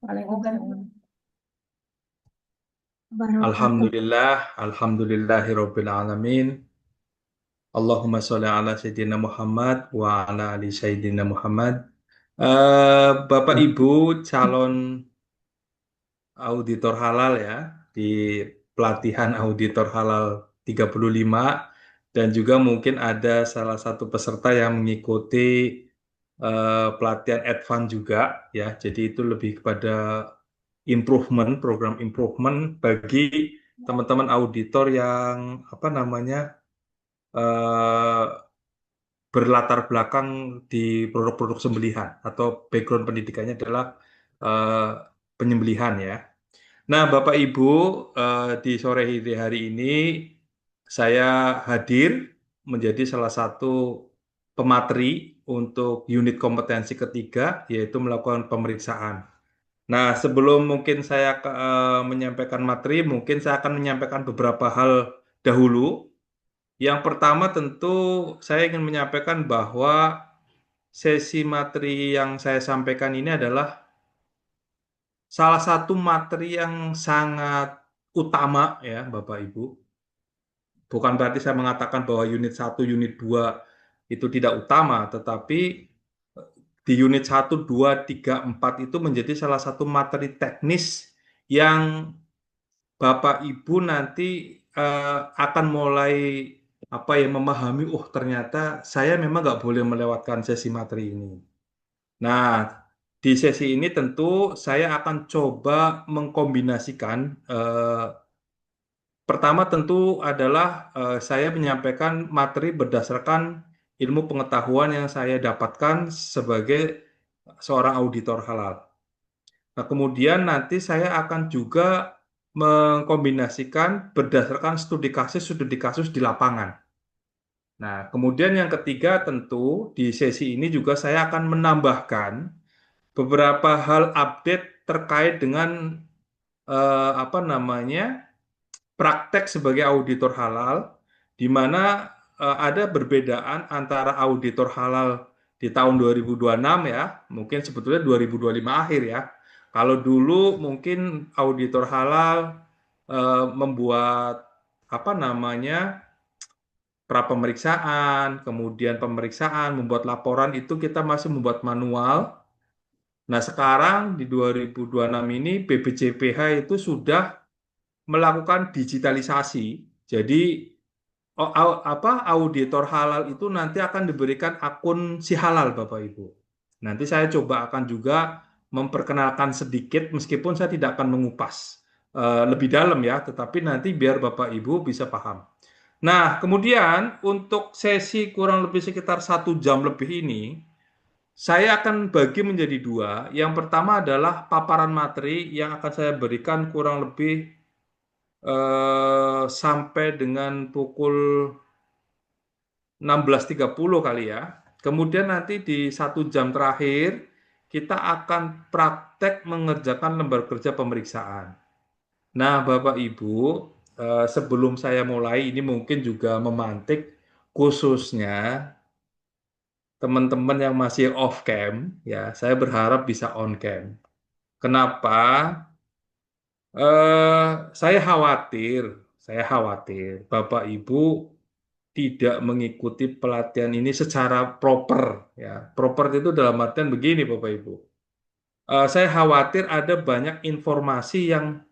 Waalaikumsalam wabarakatuh. Alhamdulillahirabbil alamin. Allahumma sholli ala sayyidina Muhammad wa ala ali sayyidina Muhammad. Bapak Ibu calon auditor halal ya di pelatihan auditor halal 35 dan juga mungkin ada salah satu peserta yang mengikuti pelatihan advance juga ya. Jadi itu lebih kepada improvement, program improvement bagi teman-teman auditor yang apa namanya eh, berlatar belakang di produk-produk sembelihan atau background pendidikannya adalah eh, penyembelihan ya. Nah, Bapak Ibu, di sore hari ini saya hadir menjadi salah satu pemateri untuk unit kompetensi ketiga, yaitu melakukan pemeriksaan. Nah, sebelum mungkin saya menyampaikan materi, mungkin saya akan menyampaikan beberapa hal dahulu. Yang pertama tentu saya ingin menyampaikan bahwa sesi materi yang saya sampaikan ini adalah salah satu materi yang sangat utama ya Bapak Ibu. Bukan berarti saya mengatakan bahwa unit satu, unit 2 itu tidak utama, tetapi di unit satu, 2, 3, 4 itu menjadi salah satu materi teknis yang Bapak Ibu nanti akan mulai apa ya memahami, oh ternyata saya memang nggak boleh melewatkan sesi materi ini. Nah, di sesi ini tentu saya akan coba mengkombinasikan pertama tentu adalah saya menyampaikan materi berdasarkan ilmu pengetahuan yang saya dapatkan sebagai seorang auditor halal. Nah, kemudian nanti saya akan juga mengkombinasikan berdasarkan studi kasus di lapangan. Nah, kemudian yang ketiga tentu di sesi ini juga saya akan menambahkan beberapa hal update terkait dengan apa namanya praktek sebagai auditor halal, di mana ada perbedaan antara auditor halal di tahun 2026 ya, mungkin sebetulnya 2025 akhir ya. Kalau dulu mungkin auditor halal membuat apa namanya pra-pemeriksaan, kemudian pemeriksaan, membuat laporan itu kita masih membuat manual. Nah, sekarang di 2026 ini BPJPH itu sudah melakukan digitalisasi. Jadi apa auditor halal itu nanti akan diberikan akun si halal Bapak Ibu. Nanti saya coba akan juga memperkenalkan sedikit meskipun saya tidak akan mengupas lebih dalam ya, tetapi nanti biar Bapak Ibu bisa paham. Nah, kemudian untuk sesi kurang lebih sekitar 1 jam lebih ini, saya akan bagi menjadi dua. Yang pertama adalah paparan materi yang akan saya berikan kurang lebih sampai dengan pukul 16.30 kali ya. Kemudian nanti di 1 jam terakhir kita akan praktek mengerjakan lembar kerja pemeriksaan. Nah, Bapak Ibu, sebelum saya mulai ini mungkin juga memantik khususnya teman-teman yang masih off cam ya, saya berharap bisa on cam. Kenapa? Eh, saya khawatir Bapak Ibu tidak mengikuti pelatihan ini secara proper ya. Proper itu dalam artian begini Bapak Ibu. Saya khawatir ada banyak informasi yang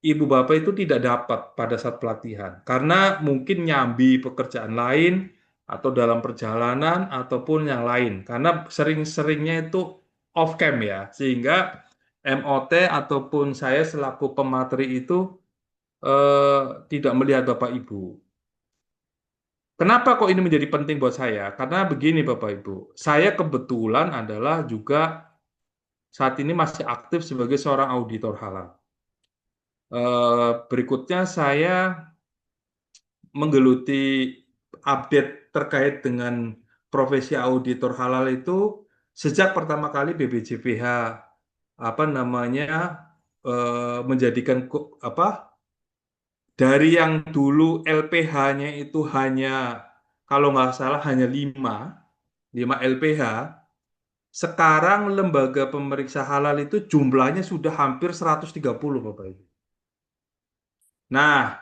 Ibu Bapak itu tidak dapat pada saat pelatihan karena mungkin nyambi pekerjaan lain atau dalam perjalanan ataupun yang lain karena sering-seringnya itu off cam ya sehingga MOT ataupun saya selaku pemateri itu tidak melihat Bapak Ibu. Kenapa kok ini menjadi penting buat saya? Karena begini Bapak Ibu, saya kebetulan adalah juga saat ini masih aktif sebagai seorang auditor halal. Berikutnya saya menggeluti update terkait dengan profesi auditor halal itu sejak pertama kali BPJPH apa namanya menjadikan apa dari yang dulu LPH-nya itu hanya kalau nggak salah hanya 5 LPH Sekarang lembaga pemeriksa halal itu jumlahnya sudah hampir 130, Bapak Ibu. Nah,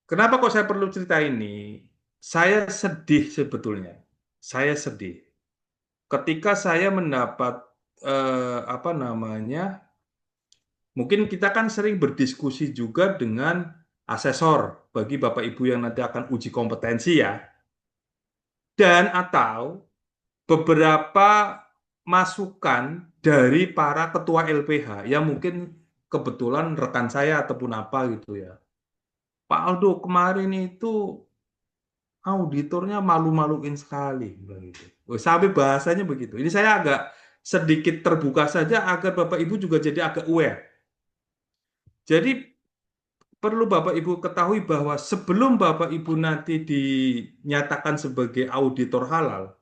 kenapa kok saya perlu cerita ini? Saya sedih sebetulnya. Saya sedih ketika saya mendapat apa namanya? Mungkin kita kan sering berdiskusi juga dengan asesor bagi Bapak Ibu yang nanti akan uji kompetensi ya. Dan atau beberapa masukan dari para ketua LPH yang mungkin kebetulan rekan saya ataupun apa gitu ya. Pak Aldo kemarin itu auditornya malu-maluin sekali, bilang gitu. Oh, sampai bahasanya begitu. Ini saya agak sedikit terbuka saja agar Bapak Ibu juga jadi agak aware. Jadi perlu Bapak Ibu ketahui bahwa sebelum Bapak Ibu nanti dinyatakan sebagai auditor halal,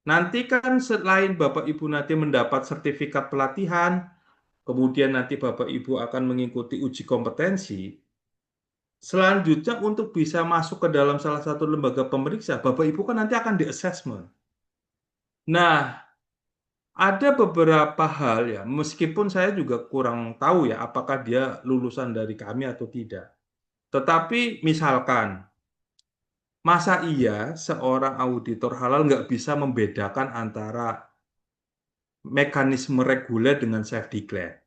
nanti kan selain Bapak Ibu nanti mendapat sertifikat pelatihan, kemudian nanti Bapak Ibu akan mengikuti uji kompetensi, selanjutnya untuk bisa masuk ke dalam salah satu lembaga pemeriksa, Bapak Ibu kan nanti akan di-assessment. Nah, ada beberapa hal ya, meskipun saya juga kurang tahu ya apakah dia lulusan dari kami atau tidak. Tetapi misalkan, masa iya seorang auditor halal nggak bisa membedakan antara mekanisme reguler dengan self-declare?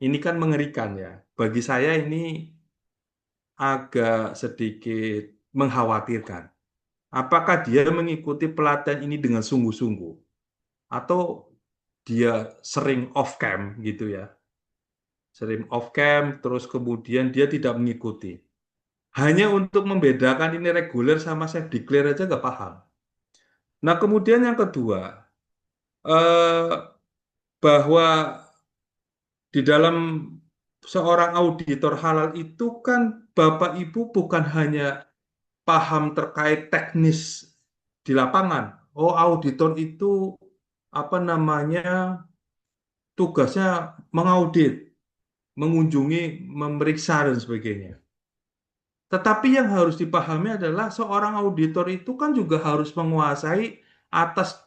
Ini kan mengerikan ya. Bagi saya ini agak sedikit mengkhawatirkan. Apakah dia mengikuti pelatihan ini dengan sungguh-sungguh? Atau dia sering off-cam gitu ya? Sering off-cam, terus kemudian dia tidak mengikuti. Hanya untuk membedakan ini reguler sama self-declare aja nggak paham. Nah, kemudian yang kedua, eh, bahwa di dalam seorang auditor halal itu kan Bapak Ibu bukan hanya paham terkait teknis di lapangan. Oh, auditor itu apa namanya tugasnya mengaudit, mengunjungi, memeriksa dan sebagainya. Tetapi yang harus dipahami adalah seorang auditor itu kan juga harus menguasai atas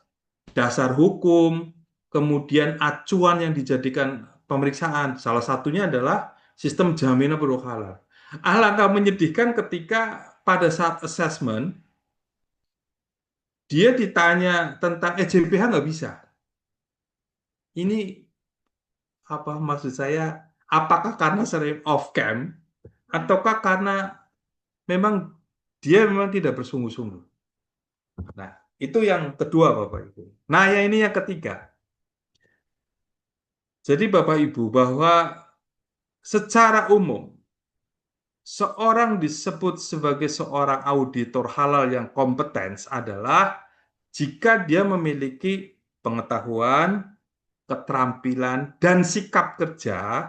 dasar hukum, kemudian acuan yang dijadikan pemeriksaan. Salah satunya adalah sistem jaminan produk halal. Alangkah menyedihkan ketika pada saat assessment, dia ditanya tentang EJPH nggak bisa. Ini apa maksud saya? Apakah karena sering off cam, ataukah karena memang dia memang tidak bersungguh-sungguh? Nah, itu yang kedua Bapak Ibu. Nah, yang ini yang ketiga. Jadi Bapak Ibu bahwa secara umum seorang disebut sebagai seorang auditor halal yang kompeten adalah jika dia memiliki pengetahuan, keterampilan, dan sikap kerja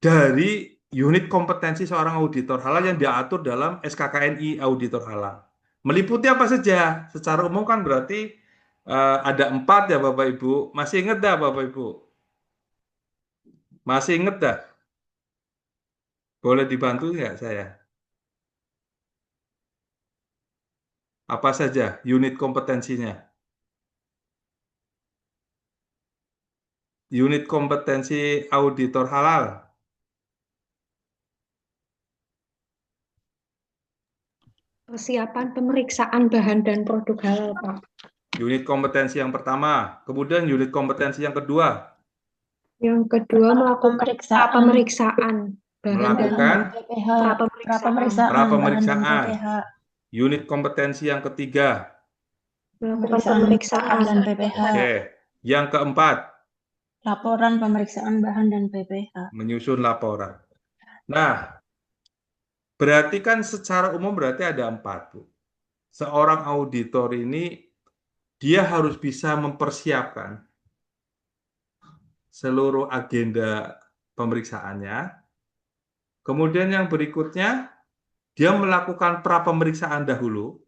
dari unit kompetensi seorang auditor halal yang diatur dalam SKKNI Auditor Halal. Meliputi apa saja? Secara umum kan berarti ada 4 ya Bapak Ibu. Masih ingat dah Bapak Ibu? Masih ingat dah? Boleh dibantu nggak saya? Apa saja unit kompetensinya? Unit kompetensi auditor halal. Persiapan pemeriksaan bahan dan produk halal, Pak. Unit kompetensi yang pertama. Kemudian unit kompetensi yang kedua. Yang kedua, melakukan pemeriksaan bahan dan Melakukan PPH, pra-pemeriksaan. pra-pemeriksaan. Unit kompetensi yang ketiga. Melakukan pemeriksaan dan PPH. Oke. Yang keempat. Laporan pemeriksaan bahan dan PPH. Menyusun laporan. Nah, berarti kan secara umum berarti ada 4, Bu. Seorang auditor ini dia harus bisa mempersiapkan seluruh agenda pemeriksaannya. Kemudian yang berikutnya, dia melakukan pra-pemeriksaan dahulu.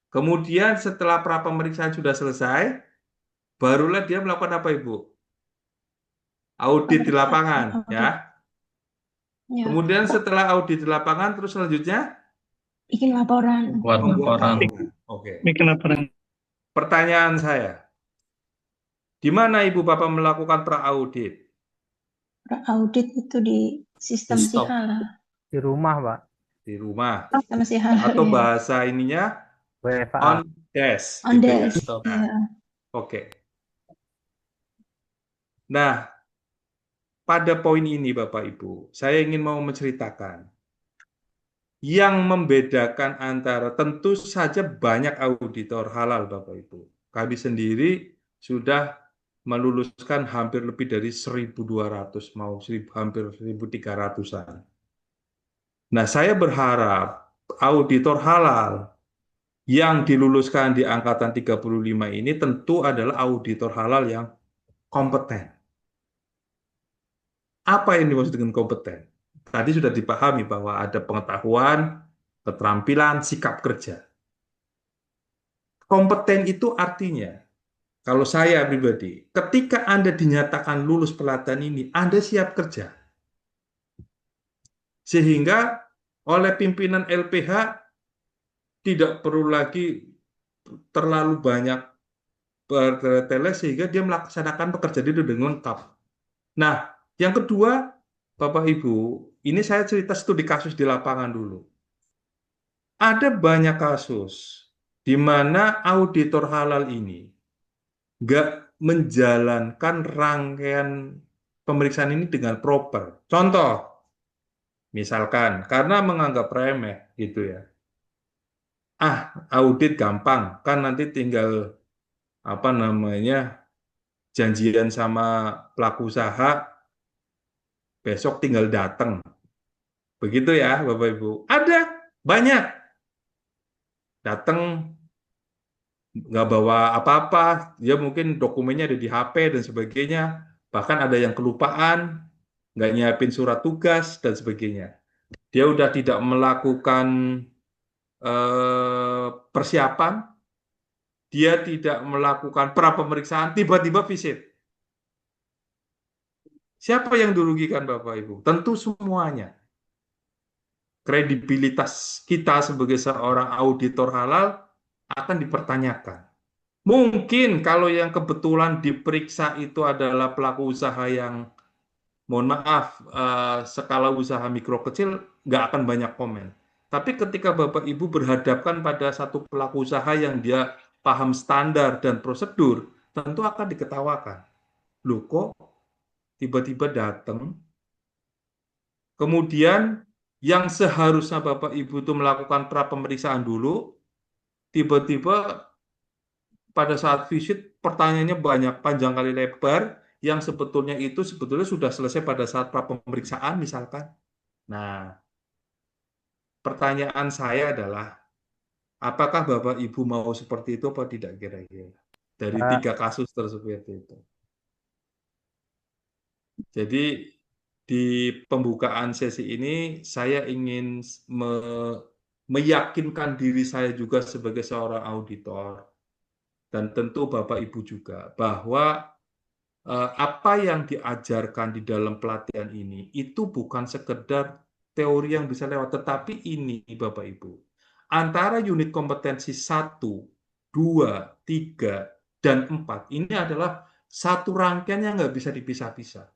Kemudian setelah pra-pemeriksaan sudah selesai, barulah dia melakukan apa, Ibu? Audit di lapangan, ya. Kemudian setelah audit di lapangan, terus selanjutnya bikin laporan. membuat laporan. Oke. Bikin laporan. Pertanyaan saya, di mana Ibu Bapak melakukan pra-audit? Audit itu di sistem Di stop. Sihala. Di rumah, Pak. Di rumah. Sistem Sihala, Atau ya. bahasa ininya WFA. on desk. On gitu ya. desk, Stop. ya. Oke. Nah, pada poin ini Bapak Ibu, saya ingin mau menceritakan yang membedakan antara, tentu saja banyak auditor halal Bapak Ibu. Kami sendiri sudah meluluskan hampir lebih dari 1.200, mau hampir 1.300-an. Nah, saya berharap auditor halal yang diluluskan di angkatan 35 ini tentu adalah auditor halal yang kompeten. Apa yang dimaksud dengan kompeten? Tadi sudah dipahami bahwa ada pengetahuan, keterampilan, sikap kerja. Kompeten itu artinya, kalau saya pribadi, ketika Anda dinyatakan lulus pelatihan ini, Anda siap kerja. Sehingga oleh pimpinan LPH tidak perlu lagi terlalu banyak bertele sehingga dia melaksanakan pekerjaan itu dengan lengkap. Nah, yang kedua, Bapak Ibu, ini saya cerita studi kasus di lapangan dulu. Ada banyak kasus di mana auditor halal ini nggak menjalankan rangkaian pemeriksaan ini dengan proper. Contoh, misalkan karena menganggap remeh gitu ya. Audit gampang, kan nanti tinggal apa namanya janjian sama pelaku usaha, besok tinggal datang. Begitu ya, Bapak Ibu. Ada banyak datang nggak bawa apa-apa, dia mungkin dokumennya ada di HP dan sebagainya, bahkan ada yang kelupaan, nggak nyiapin surat tugas dan sebagainya. Dia udah tidak melakukan persiapan, dia tidak melakukan pra-pemeriksaan, tiba-tiba visit. Siapa yang dirugikan Bapak Ibu? Tentu semuanya. Kredibilitas kita sebagai seorang auditor halal akan dipertanyakan. Mungkin kalau yang kebetulan diperiksa itu adalah pelaku usaha yang, mohon maaf, skala usaha mikro kecil, nggak akan banyak komen. Tapi ketika Bapak Ibu berhadapkan pada satu pelaku usaha yang dia paham standar dan prosedur, tentu akan diketawakan. Loh kok tiba-tiba datang, kemudian yang seharusnya Bapak Ibu itu melakukan pra-pemeriksaan dulu, tiba-tiba pada saat visit pertanyaannya banyak, panjang kali lebar, yang sebetulnya sudah selesai pada saat pra-pemeriksaan misalkan. Nah, pertanyaan saya adalah, apakah Bapak Ibu mau seperti itu atau tidak kira-kira? Dari 3 kasus tersebut itu. Jadi di pembukaan sesi ini saya ingin meyakinkan diri saya juga sebagai seorang auditor dan tentu Bapak Ibu juga bahwa apa yang diajarkan di dalam pelatihan ini itu bukan sekedar teori yang bisa lewat, tetapi ini Bapak Ibu, antara unit kompetensi 1, 2, 3, dan 4 ini adalah satu rangkaian yang nggak bisa dipisah-pisah.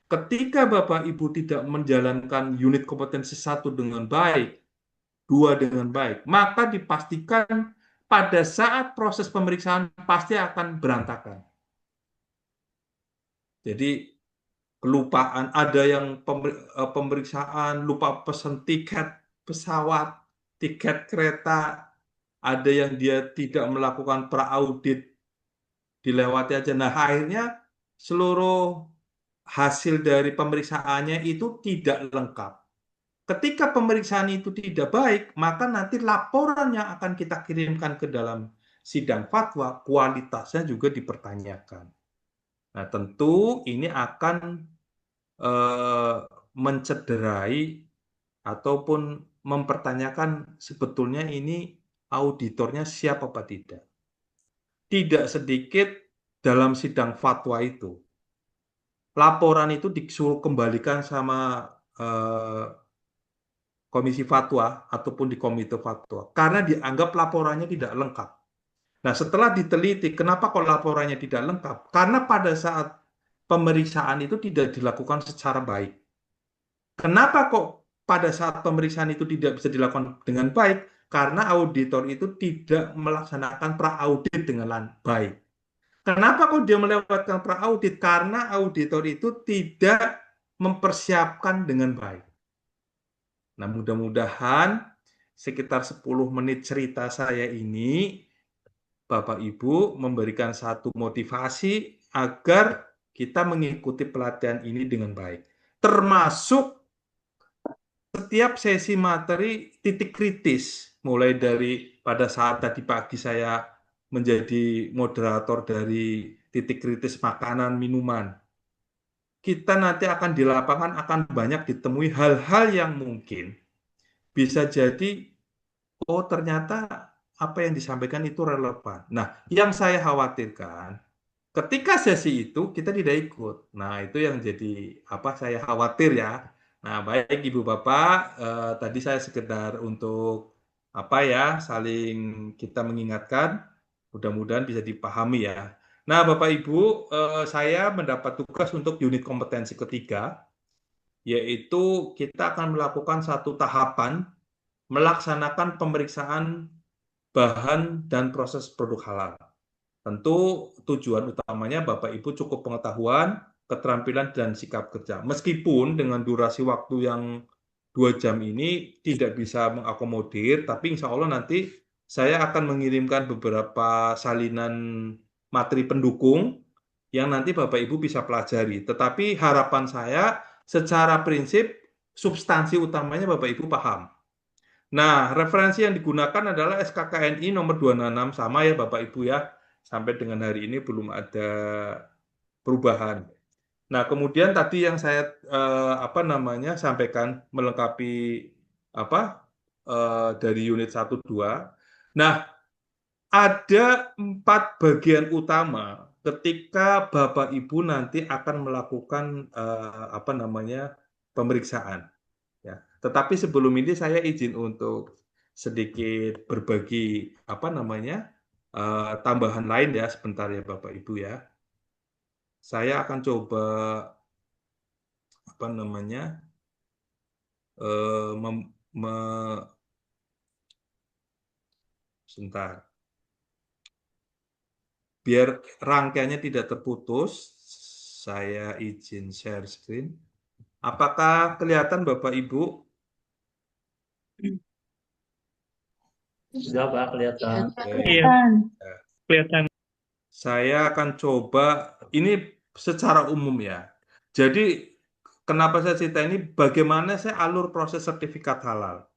Ketika Bapak Ibu tidak menjalankan unit kompetensi 1 dengan baik, 2 dengan baik, maka dipastikan pada saat proses pemeriksaan pasti akan berantakan. Jadi kelupaan, ada yang pemeriksaan lupa pesen tiket pesawat, tiket kereta, ada yang dia tidak melakukan pra-audit, dilewati aja. Nah, akhirnya seluruh hasil dari pemeriksaannya itu tidak lengkap. Ketika pemeriksaan itu tidak baik, maka nanti laporan yang akan kita kirimkan ke dalam sidang fatwa, kualitasnya juga dipertanyakan. Nah, tentu ini akan mencederai ataupun mempertanyakan sebetulnya ini auditornya siap apa tidak. Tidak sedikit dalam sidang fatwa itu, laporan itu disuruh kembalikan sama komisi fatwa ataupun di komite fatwa karena dianggap laporannya tidak lengkap. Nah, setelah diteliti, kenapa kok laporannya tidak lengkap? Karena pada saat pemeriksaan itu tidak dilakukan secara baik. Kenapa kok pada saat pemeriksaan itu tidak bisa dilakukan dengan baik? Karena auditor itu tidak melaksanakan pra-audit dengan baik. Kenapa kok dia melewatkan pra-audit? Karena auditor itu tidak mempersiapkan dengan baik. Nah, mudah-mudahan sekitar 10 menit cerita saya ini Bapak Ibu memberikan satu motivasi agar kita mengikuti pelatihan ini dengan baik. Termasuk setiap sesi materi titik kritis, mulai dari pada saat tadi pagi saya menjadi moderator dari titik kritis makanan, minuman. Kita nanti akan di lapangan akan banyak ditemui hal-hal yang mungkin bisa jadi, oh ternyata apa yang disampaikan itu relevan. Nah, yang saya khawatirkan, ketika sesi itu kita tidak ikut. Nah, itu yang jadi apa saya khawatir ya. Nah, baik Ibu Bapak, tadi saya sekedar untuk apa ya, saling kita mengingatkan, mudah-mudahan bisa dipahami ya. Nah, Bapak Ibu, saya mendapat tugas untuk unit kompetensi ketiga, yaitu kita akan melakukan satu tahapan melaksanakan pemeriksaan bahan dan proses produk halal. Tentu tujuan utamanya Bapak Ibu cukup pengetahuan, keterampilan, dan sikap kerja. Meskipun dengan durasi waktu yang 2 jam ini tidak bisa mengakomodir, tapi insya Allah nanti saya akan mengirimkan beberapa salinan materi pendukung yang nanti Bapak Ibu bisa pelajari. Tetapi harapan saya secara prinsip substansi utamanya Bapak Ibu paham. Nah, referensi yang digunakan adalah SKKNI nomor 266, sama ya Bapak Ibu ya. Sampai dengan hari ini belum ada perubahan. Nah, kemudian tadi yang saya sampaikan melengkapi dari unit 1 2. Nah, ada 4 bagian utama ketika Bapak Ibu nanti akan melakukan pemeriksaan. Ya. Tetapi sebelum ini saya izin untuk sedikit berbagi tambahan lain ya sebentar ya Bapak Ibu ya. Saya akan coba sebentar. Biar rangkaiannya tidak terputus, saya izin share screen. Apakah kelihatan Bapak Ibu? Sudah Pak, kelihatan. Iya. Kelihatan. Saya akan coba, ini secara umum ya. Jadi, kenapa saya cerita ini, bagaimana saya alur proses sertifikat halal.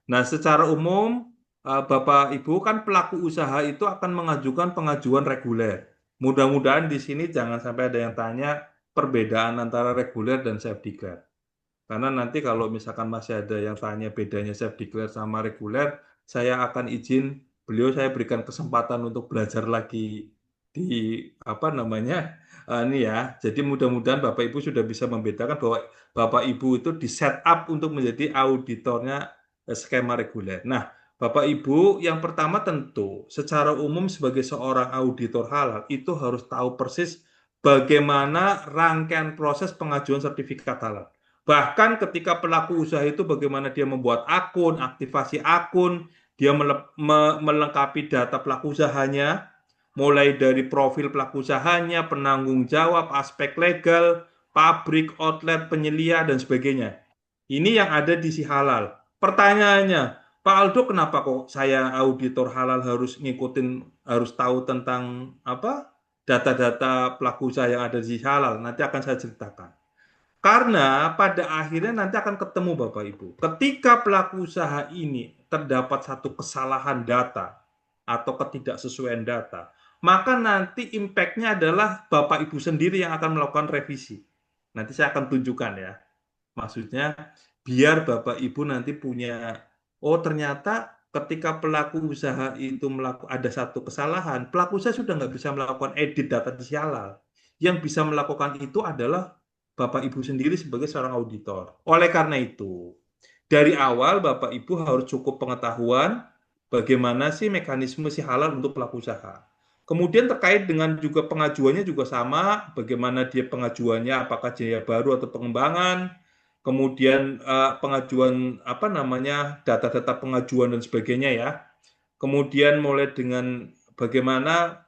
Nah, secara umum, Bapak Ibu kan pelaku usaha itu akan mengajukan pengajuan reguler. Mudah-mudahan di sini jangan sampai ada yang tanya perbedaan antara reguler dan self-declare. Karena nanti kalau misalkan masih ada yang tanya bedanya self-declare sama reguler, saya akan izin beliau saya berikan kesempatan untuk belajar lagi di ini ya. Jadi mudah-mudahan Bapak Ibu sudah bisa membedakan bahwa Bapak Ibu itu di set up untuk menjadi auditornya skema reguler. Nah, Bapak Ibu, yang pertama tentu secara umum sebagai seorang auditor halal itu harus tahu persis bagaimana rangkaian proses pengajuan sertifikat halal. Bahkan ketika pelaku usaha itu bagaimana dia membuat akun, aktivasi akun, dia melengkapi data pelaku usahanya, mulai dari profil pelaku usahanya, penanggung jawab, aspek legal, pabrik, outlet, penyelia, dan sebagainya. Ini yang ada di si halal. Pertanyaannya, Pak Aldo, kenapa kok saya auditor halal harus tahu tentang data-data pelaku usaha yang ada di si halal? Nanti akan saya ceritakan. Karena pada akhirnya nanti akan ketemu Bapak Ibu. Ketika pelaku usaha ini terdapat satu kesalahan data atau ketidaksesuaian data, maka nanti impact-nya adalah Bapak Ibu sendiri yang akan melakukan revisi. Nanti saya akan tunjukkan ya. Maksudnya biar Bapak Ibu nanti punya, oh ternyata ketika pelaku usaha itu ada satu kesalahan, pelaku usaha sudah nggak bisa melakukan edit data di halal. Yang bisa melakukan itu adalah Bapak Ibu sendiri sebagai seorang auditor. Oleh karena itu, dari awal Bapak Ibu harus cukup pengetahuan bagaimana sih mekanisme si halal untuk pelaku usaha. Kemudian terkait dengan juga pengajuannya juga sama, bagaimana dia pengajuannya, apakah jaya baru atau pengembangan, kemudian pengajuan apa namanya, data-data pengajuan dan sebagainya ya. Kemudian mulai dengan bagaimana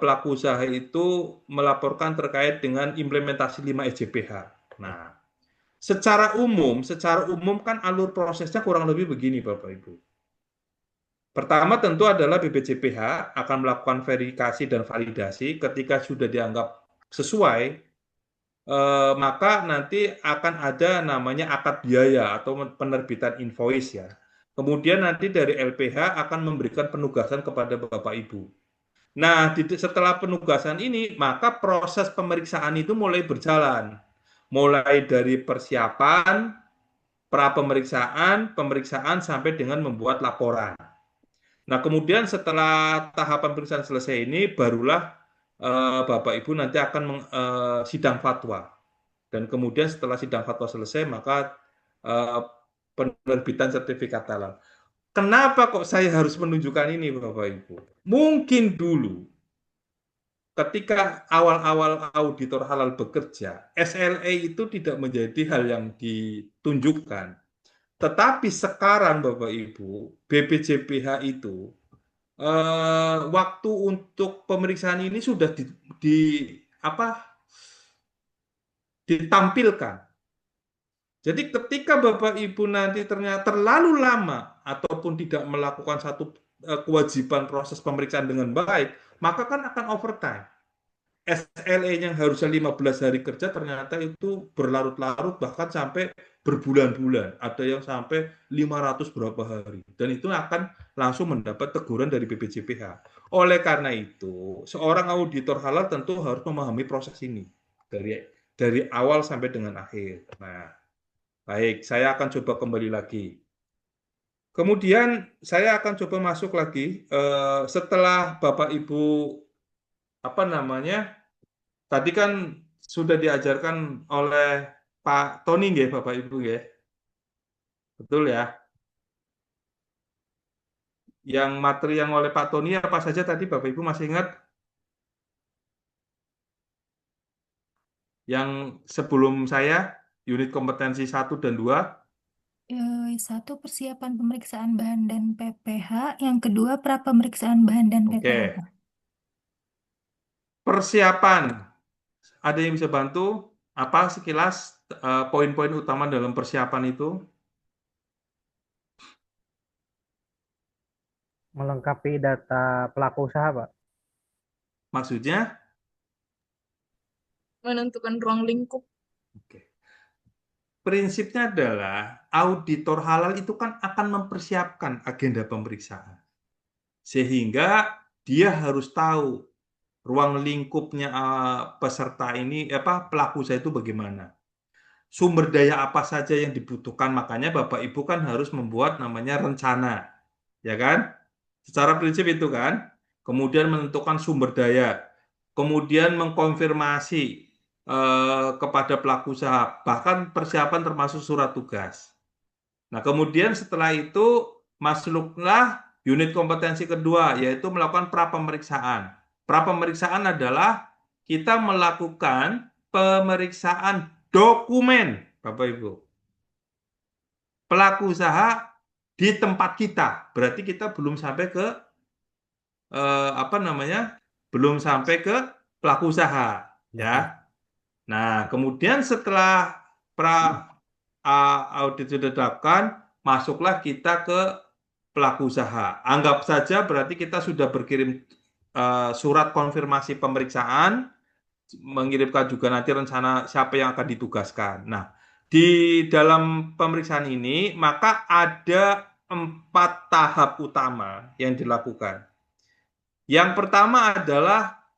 pelaku usaha itu melaporkan terkait dengan implementasi 5 SJPH. Nah, secara umum kan alur prosesnya kurang lebih begini Bapak Ibu. Pertama tentu adalah BPJPH akan melakukan verifikasi dan validasi. Ketika sudah dianggap sesuai, maka nanti akan ada namanya akad biaya atau penerbitan invoice ya. Kemudian nanti dari LPH akan memberikan penugasan kepada Bapak Ibu. Nah, setelah penugasan ini, maka proses pemeriksaan itu mulai berjalan. Mulai dari persiapan, pra-pemeriksaan, pemeriksaan sampai dengan membuat laporan. Nah, kemudian setelah tahapan pemeriksaan selesai ini, barulah Bapak Ibu nanti akan sidang fatwa. Dan kemudian setelah sidang fatwa selesai, maka penerbitan sertifikat halal. Kenapa kok saya harus menunjukkan ini, Bapak Ibu? Mungkin dulu, ketika awal-awal auditor halal bekerja, SLA itu tidak menjadi hal yang ditunjukkan. Tetapi sekarang, Bapak Ibu, BPJPH itu waktu untuk pemeriksaan ini sudah ditampilkan. Jadi ketika Bapak Ibu nanti ternyata terlalu lama ataupun tidak melakukan satu kewajiban proses pemeriksaan dengan baik, maka kan akan overtime. SLA yang harusnya 15 hari kerja ternyata itu berlarut-larut bahkan sampai berbulan-bulan. Ada yang sampai 500 berapa hari. Dan itu akan langsung mendapat teguran dari BPJPH. Oleh karena itu, seorang auditor halal tentu harus memahami proses ini. Dari awal sampai dengan akhir. Nah, baik, saya akan coba kembali lagi. Kemudian saya akan coba masuk lagi setelah Bapak Ibu tadi kan sudah diajarkan oleh Pak Tony nggih Bapak Ibu nggih. Betul ya? Yang materi yang oleh Pak Tony apa saja tadi Bapak Ibu masih ingat? Yang sebelum saya unit kompetensi 1 dan 2. Satu, persiapan pemeriksaan bahan dan PPH. Yang kedua, pra-pemeriksaan bahan dan PPH. Oke. Persiapan. Ada yang bisa bantu? Apa sekilas poin-poin utama dalam persiapan itu? Melengkapi data pelaku usaha, Pak. Maksudnya? Menentukan ruang lingkup. Oke. Prinsipnya adalah auditor halal itu kan akan mempersiapkan agenda pemeriksaan. Sehingga dia harus tahu ruang lingkupnya peserta ini, pelaku usaha itu bagaimana. Sumber daya apa saja yang dibutuhkan, makanya Bapak Ibu kan harus membuat namanya rencana. Ya kan? Secara prinsip itu kan. Kemudian menentukan sumber daya. Kemudian mengkonfirmasi kepada pelaku usaha, bahkan persiapan termasuk surat tugas. Nah, kemudian setelah itu masuklah unit kompetensi kedua, yaitu melakukan pra-pemeriksaan. Pra-pemeriksaan adalah kita melakukan pemeriksaan dokumen, Bapak Ibu. Pelaku usaha di tempat kita, berarti kita belum sampai ke belum sampai ke pelaku usaha, ya. Nah, kemudian setelah audit sudah dilakukan, masuklah kita ke pelaku usaha. Anggap saja berarti kita sudah berkirim surat konfirmasi pemeriksaan, mengirimkan juga nanti rencana siapa yang akan ditugaskan. Nah, di dalam pemeriksaan ini, maka ada 4 tahap utama yang dilakukan. Yang pertama adalah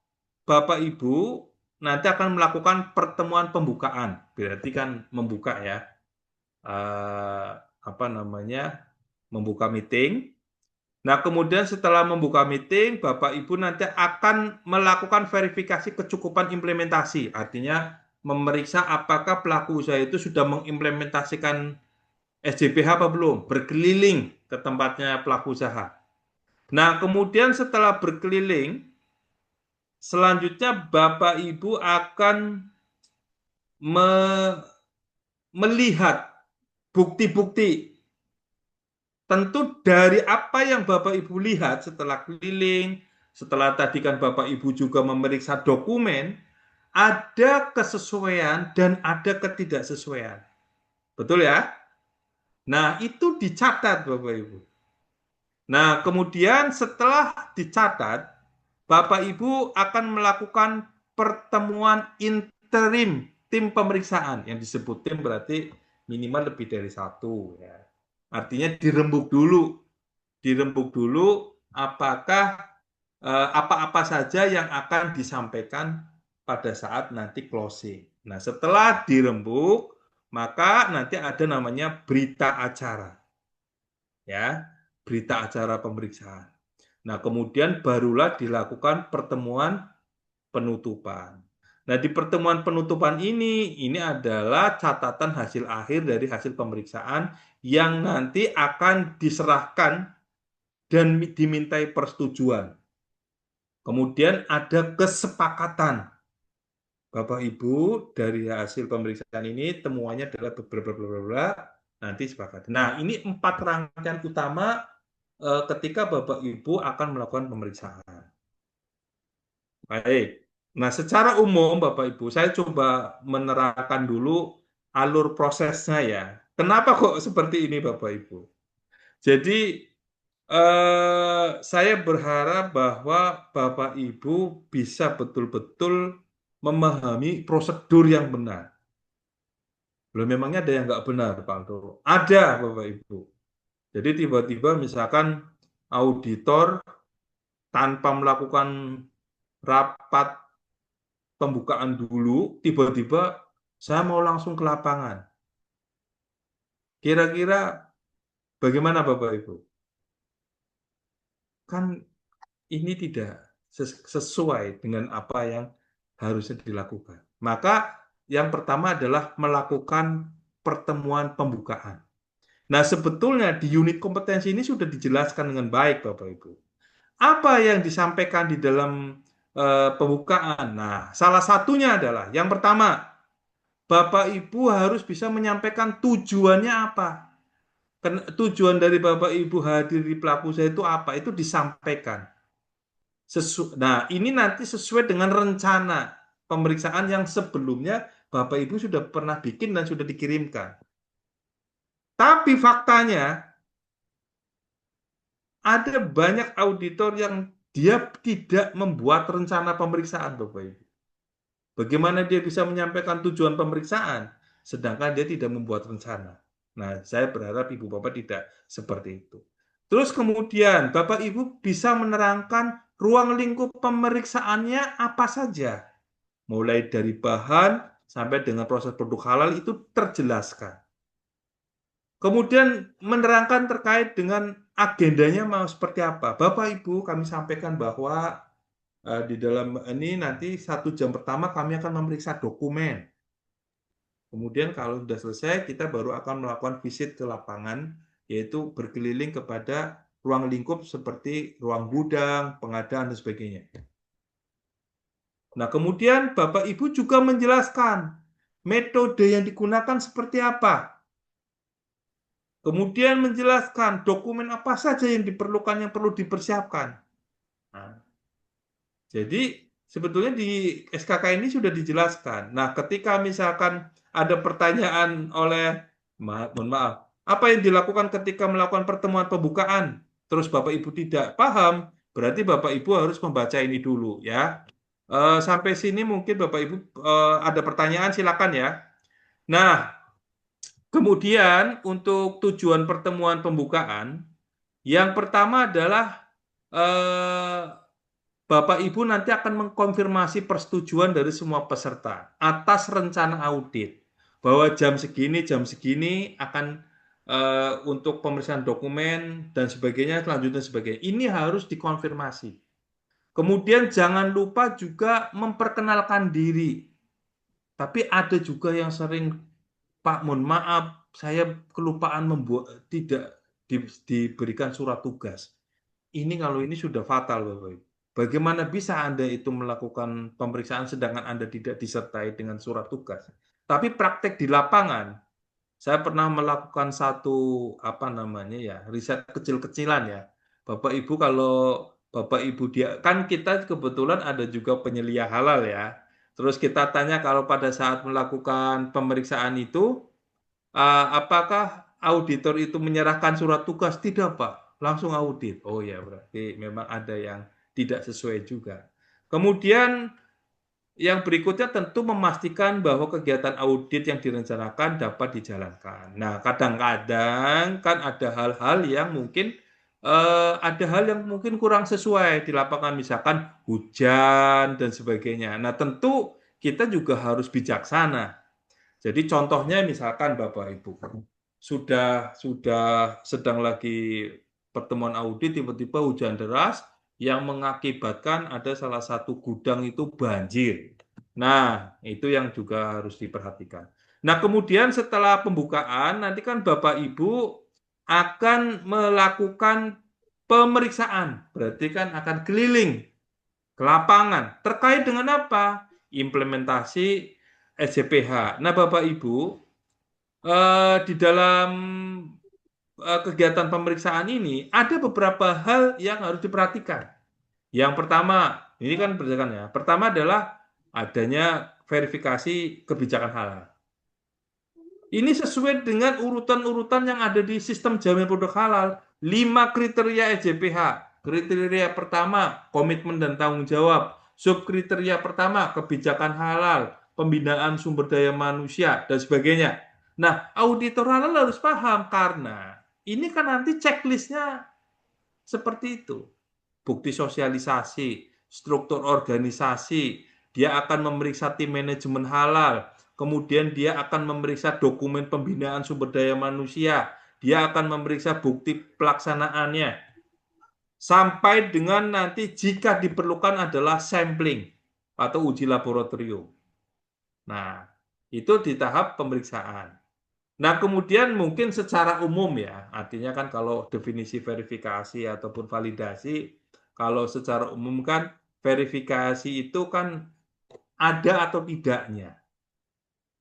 Bapak Ibu nanti akan melakukan pertemuan pembukaan, berarti kan membuka ya, membuka meeting. Nah, kemudian setelah membuka meeting, Bapak Ibu nanti akan melakukan verifikasi kecukupan implementasi, artinya memeriksa apakah pelaku usaha itu sudah mengimplementasikan SJPH apa belum? Berkeliling ke tempatnya pelaku usaha. Nah, kemudian setelah berkeliling, selanjutnya Bapak Ibu akan melihat bukti-bukti. Tentu dari apa yang Bapak Ibu lihat setelah keliling, setelah tadi kan Bapak Ibu juga memeriksa dokumen, ada kesesuaian dan ada ketidaksesuaian. Betul ya? Nah, itu dicatat Bapak Ibu. Nah, kemudian setelah dicatat, Bapak Ibu akan melakukan pertemuan interim tim pemeriksaan. Yang disebut tim berarti minimal lebih dari satu. Ya. Artinya dirembuk dulu apakah apa-apa saja yang akan disampaikan pada saat nanti closing. Nah, setelah dirembuk, maka nanti ada namanya berita acara. Ya, berita acara pemeriksaan. Nah, kemudian barulah dilakukan pertemuan penutupan. Nah, di pertemuan penutupan ini adalah catatan hasil akhir dari hasil pemeriksaan yang nanti akan diserahkan dan dimintai persetujuan. Kemudian ada kesepakatan. Bapak Ibu dari hasil pemeriksaan ini temuannya adalah beberapa nanti sepakat. Nah, ini 4 rangkaian utama ketika Bapak Ibu akan melakukan pemeriksaan. Baik. Nah, secara umum Bapak Ibu, saya coba menerangkan dulu alur prosesnya ya. Kenapa kok seperti ini Bapak Ibu? Jadi saya berharap bahwa Bapak Ibu bisa betul-betul memahami prosedur yang benar. Belum memangnya ada yang nggak benar, Pak Aldo? Ada, Bapak Ibu. Jadi tiba-tiba misalkan auditor tanpa melakukan rapat pembukaan dulu, tiba-tiba saya mau langsung ke lapangan. Kira-kira bagaimana Bapak Ibu? Kan ini tidak sesuai dengan apa yang harusnya dilakukan. Maka yang pertama adalah melakukan pertemuan pembukaan. Nah, sebetulnya di unit kompetensi ini sudah dijelaskan dengan baik, Bapak Ibu. Apa yang disampaikan di dalam pembukaan? Nah, salah satunya adalah yang pertama, Bapak Ibu harus bisa menyampaikan tujuannya apa. Tujuan dari Bapak Ibu hadir di pelaku usaha itu apa? Itu disampaikan. Nah, ini nanti sesuai dengan rencana pemeriksaan yang sebelumnya Bapak Ibu sudah pernah bikin dan sudah dikirimkan. Tapi faktanya ada banyak auditor yang dia tidak membuat rencana pemeriksaan, Bapak Ibu. Bagaimana dia bisa menyampaikan tujuan pemeriksaan, sedangkan dia tidak membuat rencana. Nah, saya berharap Ibu Bapak tidak seperti itu. Terus kemudian Bapak Ibu bisa menerangkan ruang lingkup pemeriksaannya apa saja. Mulai dari bahan sampai dengan proses produk halal itu terjelaskan. Kemudian menerangkan terkait dengan agendanya mau seperti apa. Bapak Ibu kami sampaikan bahwa di dalam ini nanti 1 jam pertama kami akan memeriksa dokumen. Kemudian kalau sudah selesai kita baru akan melakukan visit ke lapangan, yaitu berkeliling kepada ruang lingkup seperti ruang gudang, pengadaan, dan sebagainya. Nah, kemudian Bapak Ibu juga menjelaskan metode yang digunakan seperti apa. Kemudian menjelaskan dokumen apa saja yang diperlukan, yang perlu dipersiapkan. Nah, jadi sebetulnya di SKK ini sudah dijelaskan. Nah, ketika misalkan ada pertanyaan oleh, mohon maaf, apa yang dilakukan ketika melakukan pertemuan pembukaan, terus Bapak Ibu tidak paham, berarti Bapak Ibu harus membaca ini dulu ya. Sampai sini mungkin Bapak Ibu ada pertanyaan, silakan ya. Nah, kemudian untuk tujuan pertemuan pembukaan, yang pertama adalah Bapak Ibu nanti akan mengkonfirmasi persetujuan dari semua peserta atas rencana audit. Bahwa jam segini akan untuk pemeriksaan dokumen dan sebagainya, selanjutnya sebagainya. Ini harus dikonfirmasi. Kemudian jangan lupa juga memperkenalkan diri. Tapi ada juga yang sering, Pak, mohon maaf, saya kelupaan tidak diberikan surat tugas. Ini kalau ini sudah fatal, Bapak Ibu. Bagaimana bisa Anda itu melakukan pemeriksaan sedangkan Anda tidak disertai dengan surat tugas? Tapi praktek di lapangan, saya pernah melakukan satu riset kecil-kecilan ya. Bapak Ibu kalau Bapak Ibu dia kan kita kebetulan ada juga penyelia halal ya. Terus kita tanya kalau pada saat melakukan pemeriksaan itu apakah auditor itu menyerahkan surat tugas? Tidak, Pak. Langsung audit. Oh ya, berarti memang ada yang tidak sesuai juga. Kemudian yang berikutnya tentu memastikan bahwa kegiatan audit yang direncanakan dapat dijalankan. Nah, kadang-kadang kan ada hal-hal yang mungkin kurang sesuai di lapangan, misalkan hujan dan sebagainya. Nah, tentu kita juga harus bijaksana. Jadi contohnya misalkan Bapak Ibu sudah sedang lagi pertemuan audit tiba-tiba hujan deras yang mengakibatkan ada salah satu gudang itu banjir. Nah, itu yang juga harus diperhatikan. Nah, kemudian setelah pembukaan nanti kan Bapak Ibu akan melakukan pemeriksaan. Berarti kan akan keliling ke lapangan. Terkait dengan apa? Implementasi SJPH. Nah, Bapak Ibu, di dalam kegiatan pemeriksaan ini ada beberapa hal yang harus diperhatikan. Yang pertama, ini kan berdasarkan ya. Pertama adalah adanya verifikasi kebijakan halal. Ini sesuai dengan urutan-urutan yang ada di sistem jamin produk halal. 5 kriteria SJPH. Kriteria pertama, komitmen dan tanggung jawab. Subkriteria pertama, kebijakan halal, pembinaan sumber daya manusia, dan sebagainya. Nah, auditor halal harus paham karena ini kan nanti checklistnya seperti itu. Bukti sosialisasi, struktur organisasi, dia akan memeriksa tim manajemen halal, kemudian dia akan memeriksa dokumen pembinaan sumber daya manusia, dia akan memeriksa bukti pelaksanaannya, sampai dengan nanti jika diperlukan adalah sampling atau uji laboratorium. Nah, itu di tahap pemeriksaan. Nah, kemudian mungkin secara umum ya, artinya kan kalau definisi verifikasi ataupun validasi, kalau secara umum kan verifikasi itu kan ada atau tidaknya.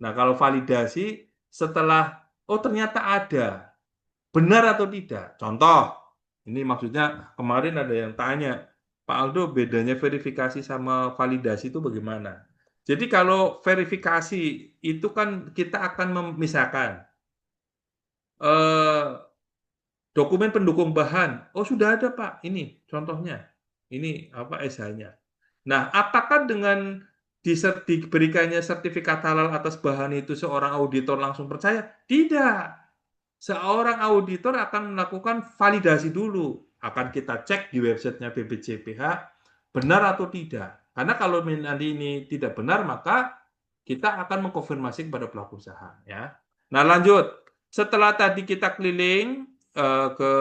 Nah, kalau validasi setelah, oh ternyata ada, benar atau tidak. Contoh, ini maksudnya kemarin ada yang tanya, Pak Aldo bedanya verifikasi sama validasi itu bagaimana? Jadi kalau verifikasi itu kan kita akan memisahkan dokumen pendukung bahan. Oh sudah ada Pak, ini contohnya. Ini apa SH-nya. Nah, apakah dengan diberikannya sertifikat halal atas bahan itu seorang auditor langsung percaya? Tidak. Seorang auditor akan melakukan validasi dulu. Akan kita cek di websitenya BPJPH, benar atau tidak. Karena kalau nanti ini tidak benar, maka kita akan mengkonfirmasi kepada pelaku usaha. Ya. Nah lanjut, setelah tadi kita keliling ke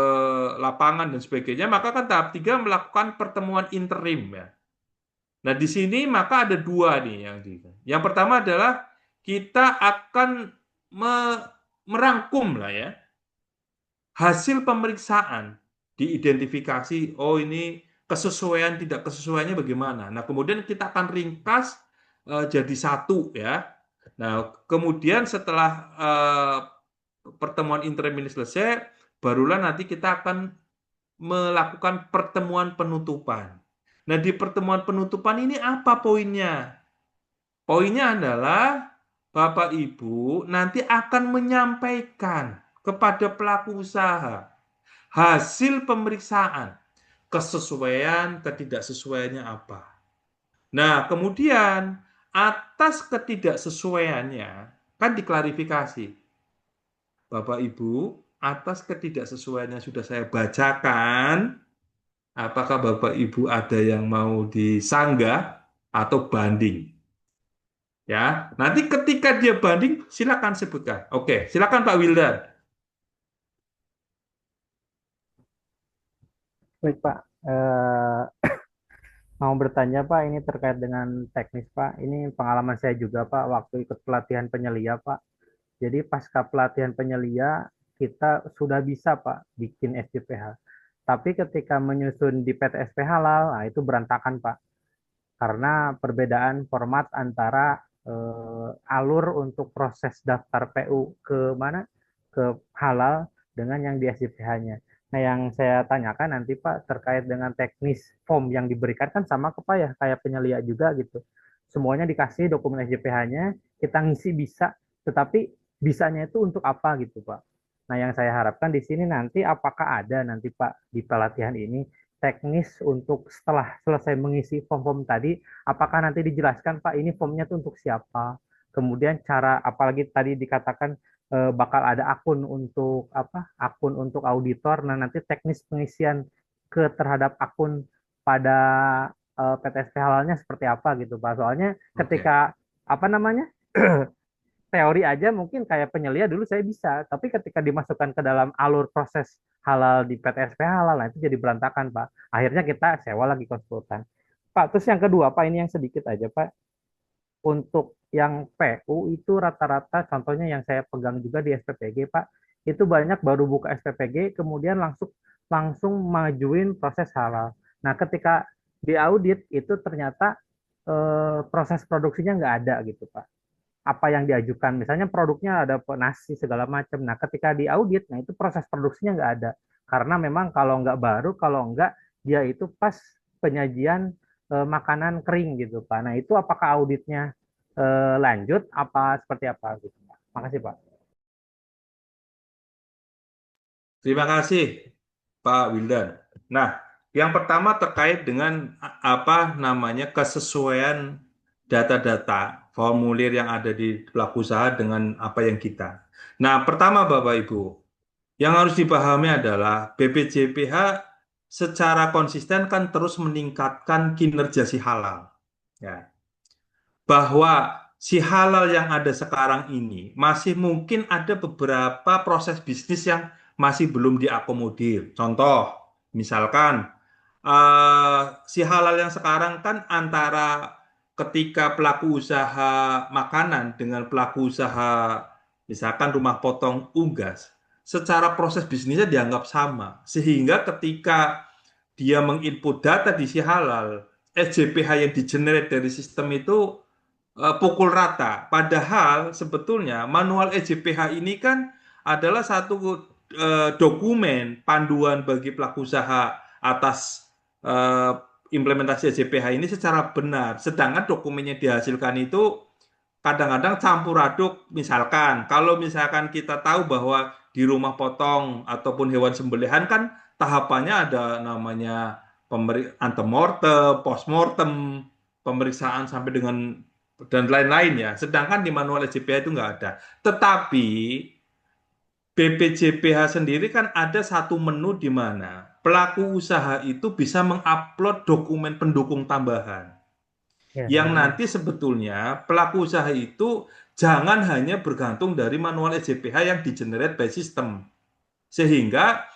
lapangan dan sebagainya, maka kan tahap 3 melakukan pertemuan interim. Ya. Nah di sini maka ada 2 nih yang pertama adalah kita akan merangkum lah ya hasil pemeriksaan, diidentifikasi, oh ini kesesuaian tidak kesesuaiannya bagaimana. Nah kemudian kita akan ringkas jadi satu ya. Nah kemudian setelah pertemuan interim ini selesai, barulah nanti kita akan melakukan pertemuan penutupan. Nah di pertemuan penutupan ini apa poinnya? Poinnya adalah Bapak Ibu nanti akan menyampaikan kepada pelaku usaha hasil pemeriksaan, kesesuaian, ketidaksesuaiannya apa. Nah, kemudian atas ketidaksesuaiannya kan diklarifikasi. Bapak Ibu, atas ketidaksesuaiannya sudah saya bacakan, apakah Bapak Ibu ada yang mau disanggah atau banding? Ya, nanti ketika dia banding, silakan sebutkan. Oke, silakan Pak Wildan. Baik Pak, mau bertanya Pak, ini terkait dengan teknis Pak. Ini pengalaman saya juga Pak, waktu ikut pelatihan penyelia Pak. Jadi pasca pelatihan penyelia kita sudah bisa Pak bikin SJPH. Tapi ketika menyusun di PTSP halal, nah itu berantakan Pak. Karena perbedaan format antara alur untuk proses daftar PU ke mana? Ke halal dengan yang di SJPH-nya. Nah, yang saya tanyakan nanti Pak terkait dengan teknis form yang diberikan kan sama ke Pak ya, kayak penyelia juga gitu. Semuanya dikasih dokumen SJPH-nya, kita ngisi bisa, tetapi bisanya itu untuk apa gitu Pak. Nah, yang saya harapkan di sini nanti apakah ada nanti Pak di pelatihan ini teknis untuk setelah selesai mengisi form-form tadi, apakah nanti dijelaskan Pak ini formnya itu untuk siapa? Kemudian cara apalagi tadi dikatakan bakal ada akun untuk apa? Akun untuk auditor. Nah, nanti teknis pengisian terhadap akun pada PTSP halalnya seperti apa gitu Pak. Soalnya ketika apa namanya? Teori aja mungkin kayak penyelia dulu saya bisa, tapi ketika dimasukkan ke dalam alur proses halal di PTSP halal, nah itu jadi berantakan, Pak. Akhirnya kita sewa lagi konsultan. Pak, terus yang kedua, Pak, ini yang sedikit aja, Pak. Untuk yang PU itu rata-rata, contohnya yang saya pegang juga di SPPG, Pak, itu banyak baru buka SPPG, kemudian langsung majuin proses halal. Nah, ketika di audit itu ternyata proses produksinya nggak ada gitu, Pak. Apa yang diajukan, misalnya produknya ada nasi segala macam. Nah, ketika diaudit, nah itu proses produksinya nggak ada. Karena memang kalau nggak baru, kalau nggak dia itu pas penyajian makanan kering gitu, Pak. Nah, itu apakah auditnya lanjut, apa seperti apa gitu, Pak. Makasih, Pak. Terima kasih, Pak Wildan. Nah, yang pertama terkait dengan apa namanya kesesuaian data-data formulir yang ada di pelaku usaha dengan apa yang kita. Nah, pertama Bapak Ibu, yang harus dipahami adalah BPJPH secara konsisten kan terus meningkatkan kinerja si halal. Ya. Bahwa si halal yang ada sekarang ini masih mungkin ada beberapa proses bisnis yang masih belum diakomodir. Contoh, misalkan si halal yang sekarang kan antara ketika pelaku usaha makanan dengan pelaku usaha misalkan rumah potong unggas, secara proses bisnisnya dianggap sama. Sehingga ketika dia menginput data di si halal, SJPH yang di-generate dari sistem itu pukul rata. Padahal sebetulnya manual SJPH ini kan adalah satu dokumen panduan bagi pelaku usaha atas implementasi SJPH ini secara benar. Sedangkan dokumen yang dihasilkan itu kadang-kadang campur aduk. Misalkan, kalau misalkan kita tahu bahwa di rumah potong ataupun hewan sembelihan kan tahapannya ada namanya antemortem, postmortem, pemeriksaan sampai dengan dan lain-lain ya. Sedangkan di manual SJPH itu nggak ada. Tetapi BPJPH sendiri kan ada satu menu di mana pelaku usaha itu bisa mengupload dokumen pendukung tambahan. Ya, Yang nanti sebetulnya pelaku usaha itu jangan hanya bergantung dari manual SJPH yang di-generate by system. Sehingga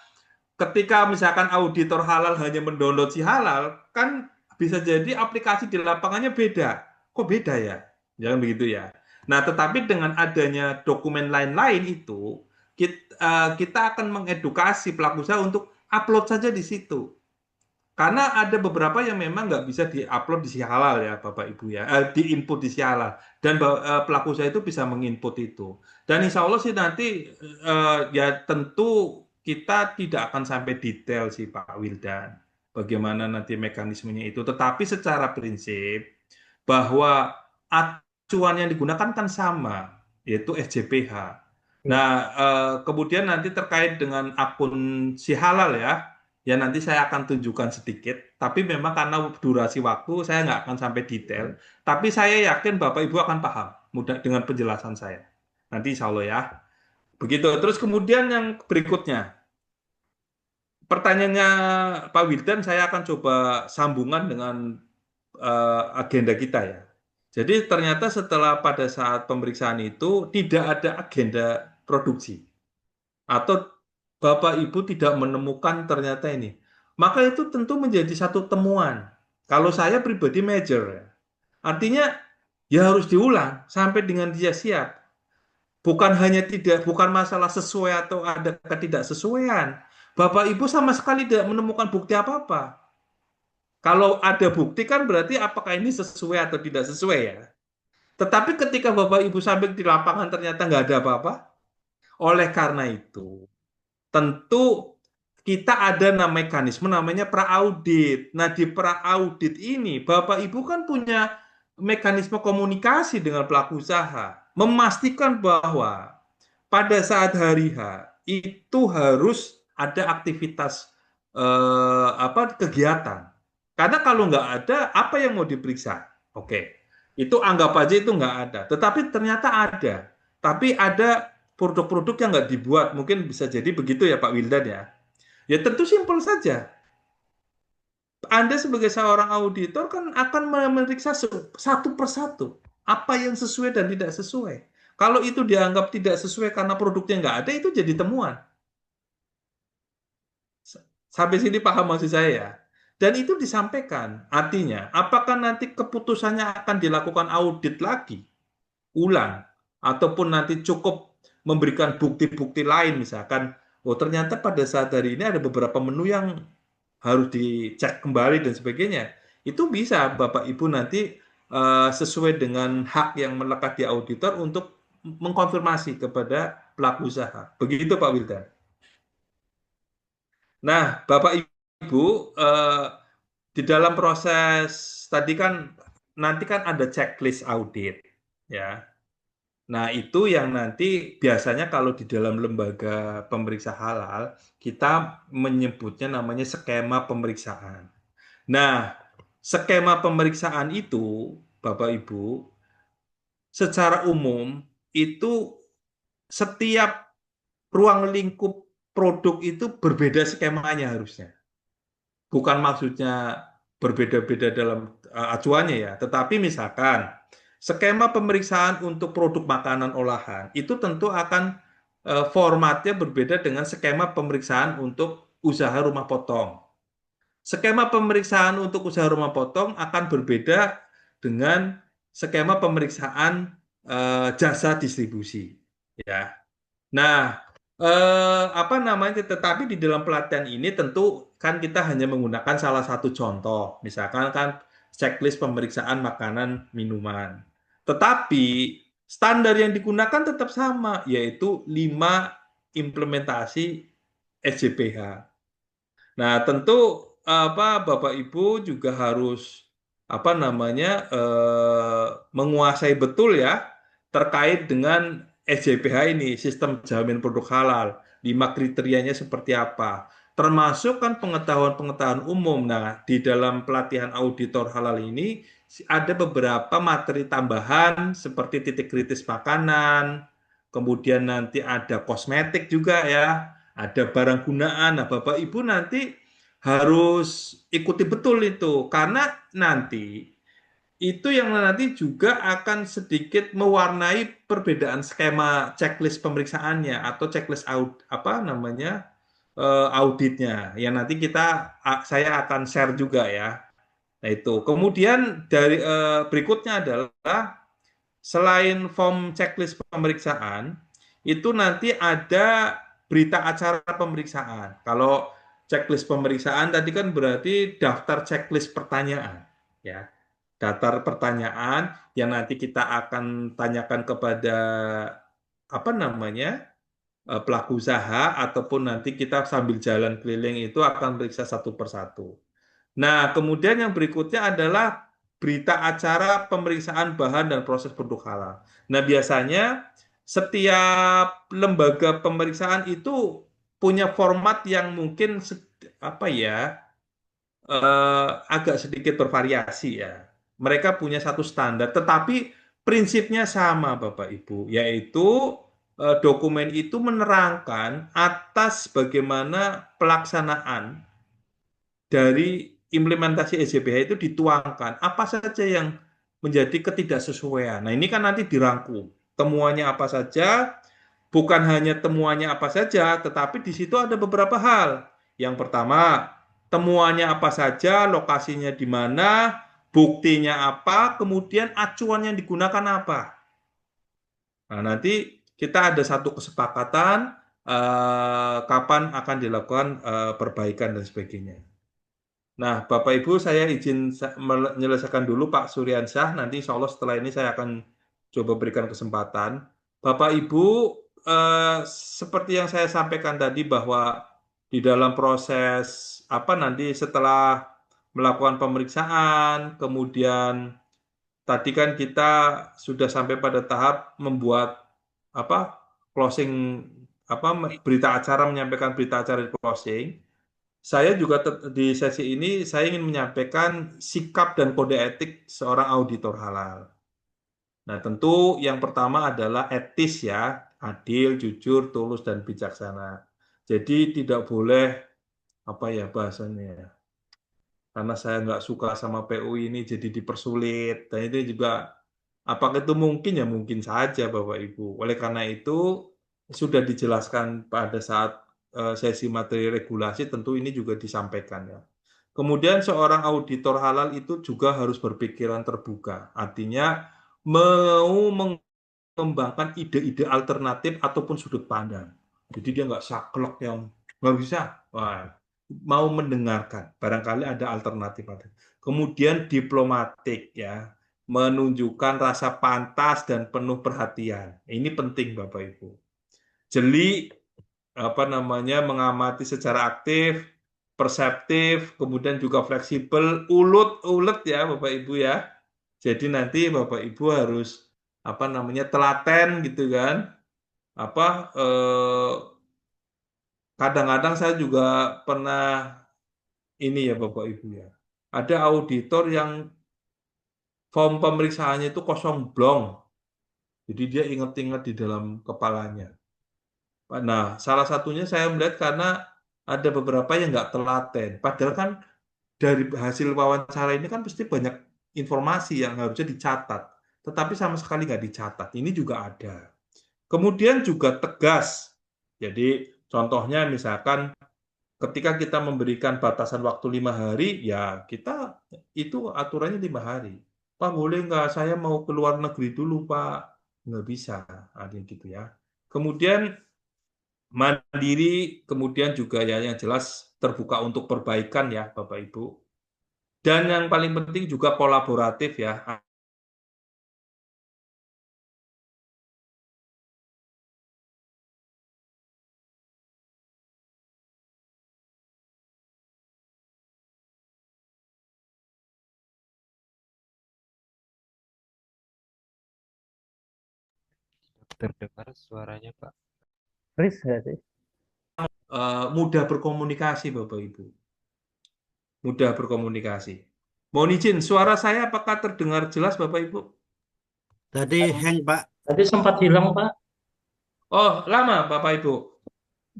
ketika misalkan auditor halal hanya mendownload si halal, kan bisa jadi aplikasi di lapangannya beda. Kok beda ya? Jangan begitu ya. Nah, tetapi dengan adanya dokumen lain-lain itu, kita akan mengedukasi pelaku usaha untuk upload saja di situ. Karena ada beberapa yang memang nggak bisa di-upload di si halal ya, Bapak Ibu ya, di-input di si halal. Dan pelaku usaha itu bisa menginput itu. Dan insya Allah sih nanti ya tentu kita tidak akan sampai detail sih Pak Wildan, bagaimana nanti mekanismenya itu. Tetapi secara prinsip bahwa acuan yang digunakan kan sama, yaitu SJPH. Nah, kemudian nanti terkait dengan akun si halal ya nanti saya akan tunjukkan sedikit, tapi memang karena durasi waktu saya nggak akan sampai detail, tapi saya yakin Bapak Ibu akan paham mudah dengan penjelasan saya. Nanti insya Allah ya. Begitu. Terus kemudian yang berikutnya, pertanyaannya Pak Wildan saya akan coba sambungan dengan agenda kita ya. Jadi ternyata setelah pada saat pemeriksaan itu tidak ada agenda produksi. Atau Bapak Ibu tidak menemukan ternyata ini. Maka itu tentu menjadi satu temuan. Kalau saya pribadi major. Artinya ya harus diulang sampai dengan dia siap. bukan masalah sesuai atau ada ketidaksesuaian. Bapak Ibu sama sekali tidak menemukan bukti apa-apa. Kalau ada bukti kan berarti apakah ini sesuai atau tidak sesuai ya. Tetapi ketika Bapak Ibu sampai di lapangan ternyata nggak ada apa-apa. Oleh karena itu, tentu kita ada mekanisme namanya pra-audit. Nah, di pra-audit ini Bapak Ibu kan punya mekanisme komunikasi dengan pelaku usaha, memastikan bahwa pada saat hari H itu harus ada aktivitas kegiatan. Karena kalau nggak ada, apa yang mau diperiksa? Oke, itu anggap aja itu nggak ada. Tetapi ternyata ada. Tapi ada produk-produk yang nggak dibuat. Mungkin bisa jadi begitu ya Pak Wildan ya. Ya tentu simpel saja. Anda sebagai seorang auditor kan akan memeriksa satu persatu. Apa yang sesuai dan tidak sesuai. Kalau itu dianggap tidak sesuai karena produknya nggak ada, itu jadi temuan. Sampai sini paham maksud saya ya? Dan itu disampaikan. Artinya, apakah nanti keputusannya akan dilakukan audit lagi, ulang, ataupun nanti cukup memberikan bukti-bukti lain, misalkan, oh ternyata pada saat hari ini ada beberapa menu yang harus dicek kembali dan sebagainya. Itu bisa Bapak Ibu nanti sesuai dengan hak yang melekat di auditor untuk mengkonfirmasi kepada pelaku usaha. Begitu Pak Wildan. Nah, Bapak Ibu, di dalam proses tadi kan nanti kan ada checklist audit, ya. Nah, itu yang nanti biasanya kalau di dalam lembaga pemeriksa halal, kita menyebutnya namanya skema pemeriksaan. Nah, skema pemeriksaan itu, Bapak Ibu, secara umum itu setiap ruang lingkup produk itu berbeda skemanya harusnya. Bukan maksudnya berbeda-beda dalam acuannya ya, tetapi misalkan skema pemeriksaan untuk produk makanan olahan itu tentu akan formatnya berbeda dengan skema pemeriksaan untuk usaha rumah potong. Skema pemeriksaan untuk usaha rumah potong akan berbeda dengan skema pemeriksaan jasa distribusi. Ya. Nah, tetapi di dalam pelatihan ini tentu kan kita hanya menggunakan salah satu contoh, misalkan kan checklist pemeriksaan makanan minuman. Tetapi standar yang digunakan tetap sama, yaitu 5 implementasi SJPH. Nah, tentu Bapak Ibu juga harus menguasai betul ya terkait dengan SJPH ini, sistem jamin produk halal, 5 kriterianya seperti apa. Termasuk kan pengetahuan-pengetahuan umum. Nah, di dalam pelatihan auditor halal ini ada beberapa materi tambahan seperti titik kritis makanan, kemudian nanti ada kosmetik juga ya, ada barang gunaan. Nah, Bapak Ibu nanti harus ikuti betul itu, karena nanti itu yang nanti juga akan sedikit mewarnai perbedaan skema checklist pemeriksaannya atau checklist auditnya. Yang nanti saya akan share juga ya. Nah itu. Kemudian dari berikutnya adalah selain form checklist pemeriksaan, itu nanti ada berita acara pemeriksaan. Kalau checklist pemeriksaan tadi kan berarti daftar checklist pertanyaan, ya. Daftar pertanyaan yang nanti kita akan tanyakan kepada pelaku usaha, ataupun nanti kita sambil jalan keliling itu akan periksa satu persatu. Nah, kemudian yang berikutnya adalah berita acara pemeriksaan bahan dan proses produk halal. Nah, biasanya setiap lembaga pemeriksaan itu punya format yang mungkin agak sedikit bervariasi ya. Mereka punya satu standar, tetapi prinsipnya sama Bapak Ibu, yaitu dokumen itu menerangkan atas bagaimana pelaksanaan dari implementasi SJPH itu dituangkan, apa saja yang menjadi ketidaksesuaian. Nah ini kan nanti dirangkum, temuannya apa saja, bukan hanya temuannya apa saja, tetapi di situ ada beberapa hal. Yang pertama, temuannya apa saja, lokasinya di mana, buktinya apa, kemudian acuan yang digunakan apa. Nah, nanti kita ada satu kesepakatan kapan akan dilakukan perbaikan dan sebagainya. Nah, Bapak Ibu, saya izin menyelesaikan dulu Pak Suryansyah. Nanti insya Allah setelah ini saya akan coba berikan kesempatan. Bapak Ibu, seperti yang saya sampaikan tadi bahwa di dalam proses nanti setelah melakukan pemeriksaan, kemudian tadi kan kita sudah sampai pada tahap membuat closing berita acara, menyampaikan berita acara di closing. Saya juga di sesi ini saya ingin menyampaikan sikap dan kode etik seorang auditor halal. Nah, tentu yang pertama adalah etis ya, adil, jujur, tulus, dan bijaksana. Jadi tidak boleh bahasanya. Karena saya nggak suka sama PU ini jadi dipersulit. Dan itu juga apakah itu mungkin ya mungkin saja Bapak Ibu. Oleh karena itu sudah dijelaskan pada saat sesi materi regulasi tentu ini juga disampaikan ya. Kemudian seorang auditor halal itu juga harus berpikiran terbuka. Artinya mau mengembangkan ide-ide alternatif ataupun sudut pandang. Jadi dia nggak saklek yang nggak bisa. Wah, mau mendengarkan. Barangkali ada alternatif. Kemudian diplomatik ya, menunjukkan rasa pantas dan penuh perhatian. Ini penting Bapak Ibu. Jeli mengamati secara aktif, perseptif, kemudian juga fleksibel, ulet ya Bapak Ibu ya. Jadi nanti Bapak Ibu harus telaten gitu kan. Kadang-kadang saya juga pernah ini ya Bapak Ibu ya. Ada auditor yang form pemeriksaannya itu kosong blong. Jadi dia ingat-ingat di dalam kepalanya. Nah, salah satunya saya melihat karena ada beberapa yang nggak telaten. Padahal kan dari hasil wawancara ini kan pasti banyak informasi yang harusnya dicatat. Tetapi sama sekali nggak dicatat. Ini juga ada. Kemudian juga tegas. Jadi contohnya misalkan ketika kita memberikan batasan waktu 5 hari, ya kita itu aturannya 5 hari. Pak boleh nggak saya mau ke luar negeri dulu Pak? Nggak bisa, ada gitu ya. Kemudian mandiri, kemudian juga ya yang jelas terbuka untuk perbaikan ya Bapak Ibu. Dan yang paling penting juga kolaboratif ya. Terdengar suaranya Pak. Riz nggak sih? Mudah berkomunikasi Bapak Ibu. Mudah berkomunikasi. Mohon izin, suara saya apakah terdengar jelas Bapak Ibu? Tadi hang Pak, Tadi sempat hilang, Pak. Oh, lama Bapak Ibu?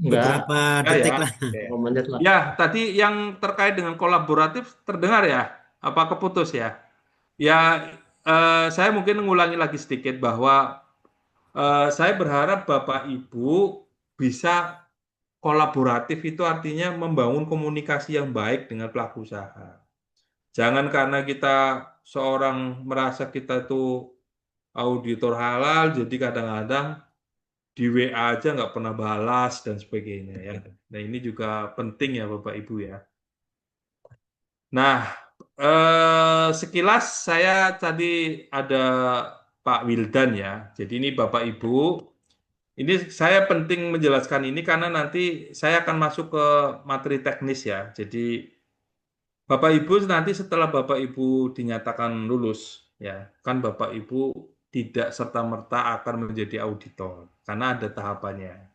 Enggak, beberapa Ya, detik ya. lah. Oke. 5 menit lah. Ya, tadi yang terkait dengan kolaboratif terdengar ya? Apa keputus ya? Ya, saya mungkin mengulangi lagi sedikit bahwa saya berharap Bapak Ibu bisa kolaboratif itu artinya membangun komunikasi yang baik dengan pelaku usaha. Jangan karena kita seorang merasa kita itu auditor halal, jadi kadang-kadang di WA aja nggak pernah balas dan sebagainya ya. Nah ini juga penting ya Bapak Ibu ya. Nah sekilas saya tadi ada Pak Wildan ya. Jadi ini Bapak Ibu. Ini saya penting menjelaskan ini karena nanti saya akan masuk ke materi teknis ya. Jadi Bapak Ibu nanti setelah Bapak Ibu dinyatakan lulus ya, kan Bapak Ibu tidak serta-merta akan menjadi auditor karena ada tahapannya.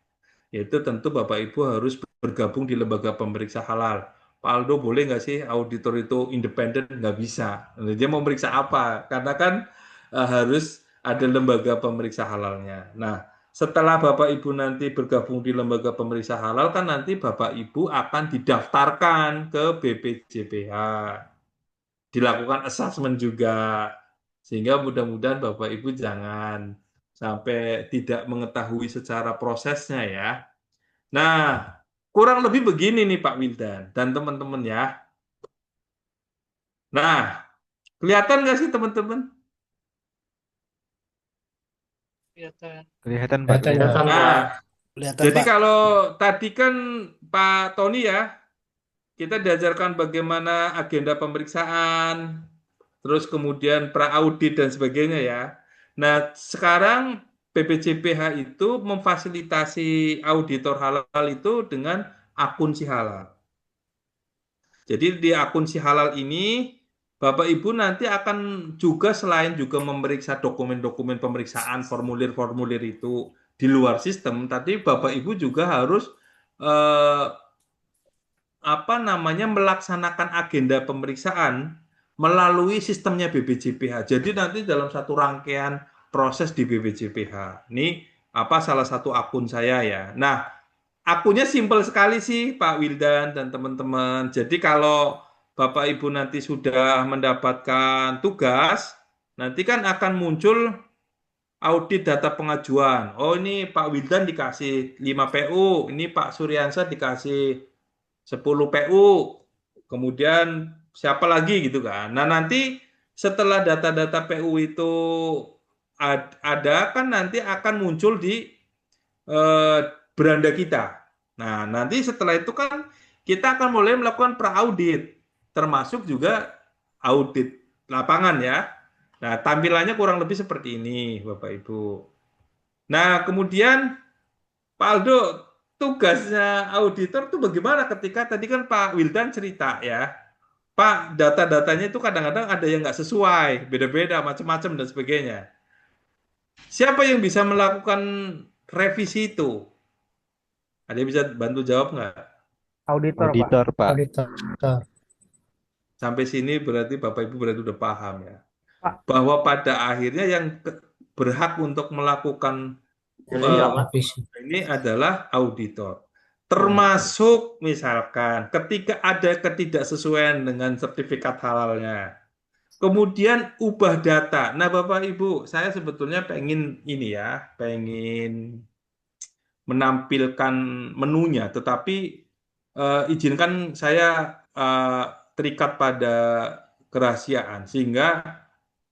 Yaitu tentu Bapak Ibu harus bergabung di lembaga pemeriksa halal. Pak Aldo boleh nggak sih auditor itu independen? Nggak bisa. Dia mau meriksa apa? Karena kan harus ada lembaga pemeriksa halalnya. Nah, setelah Bapak Ibu nanti bergabung di lembaga pemeriksa halal, kan nanti Bapak Ibu akan didaftarkan ke BPJPH. Dilakukan assessment juga. Sehingga mudah-mudahan Bapak Ibu jangan sampai tidak mengetahui secara prosesnya ya. Nah, kurang lebih begini nih Pak Wildan dan teman-teman ya. Nah, kelihatan nggak sih teman-teman? Kelihatan Pak, Kelihatan, kelihatan. Kelihatan, Pak. Nah, kelihatan jadi Pak. kalau tadi kan Pak Tony ya, kita diajarkan bagaimana agenda pemeriksaan, terus kemudian pra-audit dan sebagainya ya. Nah, sekarang BPJPH itu memfasilitasi auditor halal itu dengan akun si halal. Jadi di akun si halal ini, Bapak Ibu nanti akan juga selain juga memeriksa dokumen-dokumen pemeriksaan, formulir-formulir itu di luar sistem, tadi Bapak Ibu juga harus eh, melaksanakan agenda pemeriksaan melalui sistemnya BPJPH. Jadi nanti dalam satu rangkaian proses di BPJPH. Ini salah satu akun saya ya. Nah, akunnya simpel sekali sih Pak Wildan dan teman-teman. Jadi kalau Bapak Ibu nanti sudah mendapatkan tugas, nanti kan akan muncul audit data pengajuan. Oh, ini Pak Wildan dikasih 5 PU, ini Pak Suryansa dikasih 10 PU, kemudian siapa lagi gitu kan. Nah, nanti setelah data-data PU itu ada kan nanti akan muncul di beranda kita. Nah, nanti setelah itu kan kita akan mulai melakukan pra-audit, termasuk juga audit lapangan ya. Nah, tampilannya kurang lebih seperti ini, Bapak Ibu. Nah, kemudian Pak Aldo, tugasnya auditor itu bagaimana ketika tadi kan Pak Wildan cerita ya, Pak, data-datanya itu kadang-kadang ada yang nggak sesuai, beda-beda, macam-macam dan sebagainya. Siapa yang bisa melakukan revisi itu? Ada yang bisa bantu jawab nggak? Auditor, Pak. Auditor Pak. Auditor. Sampai sini berarti Bapak Ibu berarti udah paham ya. Pak. Bahwa pada akhirnya yang berhak untuk melakukan Iya, Pak. ini adalah auditor. Termasuk misalkan ketika ada ketidaksesuaian dengan sertifikat halalnya. Kemudian ubah data. Nah, Bapak Ibu, saya sebetulnya pengen ini ya, pengen menampilkan menunya, tetapi izinkan saya terikat pada kerahasiaan, sehingga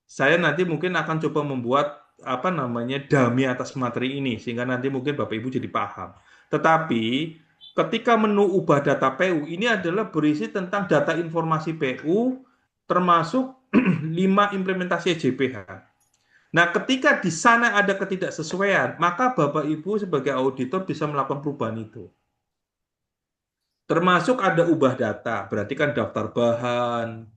saya nanti mungkin akan coba membuat dummy atas materi ini, sehingga nanti mungkin Bapak Ibu jadi paham. Tetapi ketika menu ubah data PU ini adalah berisi tentang data informasi PU, termasuk 5 implementasi JPH. Nah, ketika di sana ada ketidaksesuaian, maka Bapak Ibu sebagai auditor bisa melakukan perubahan itu. Termasuk ada ubah data, berarti kan daftar bahan,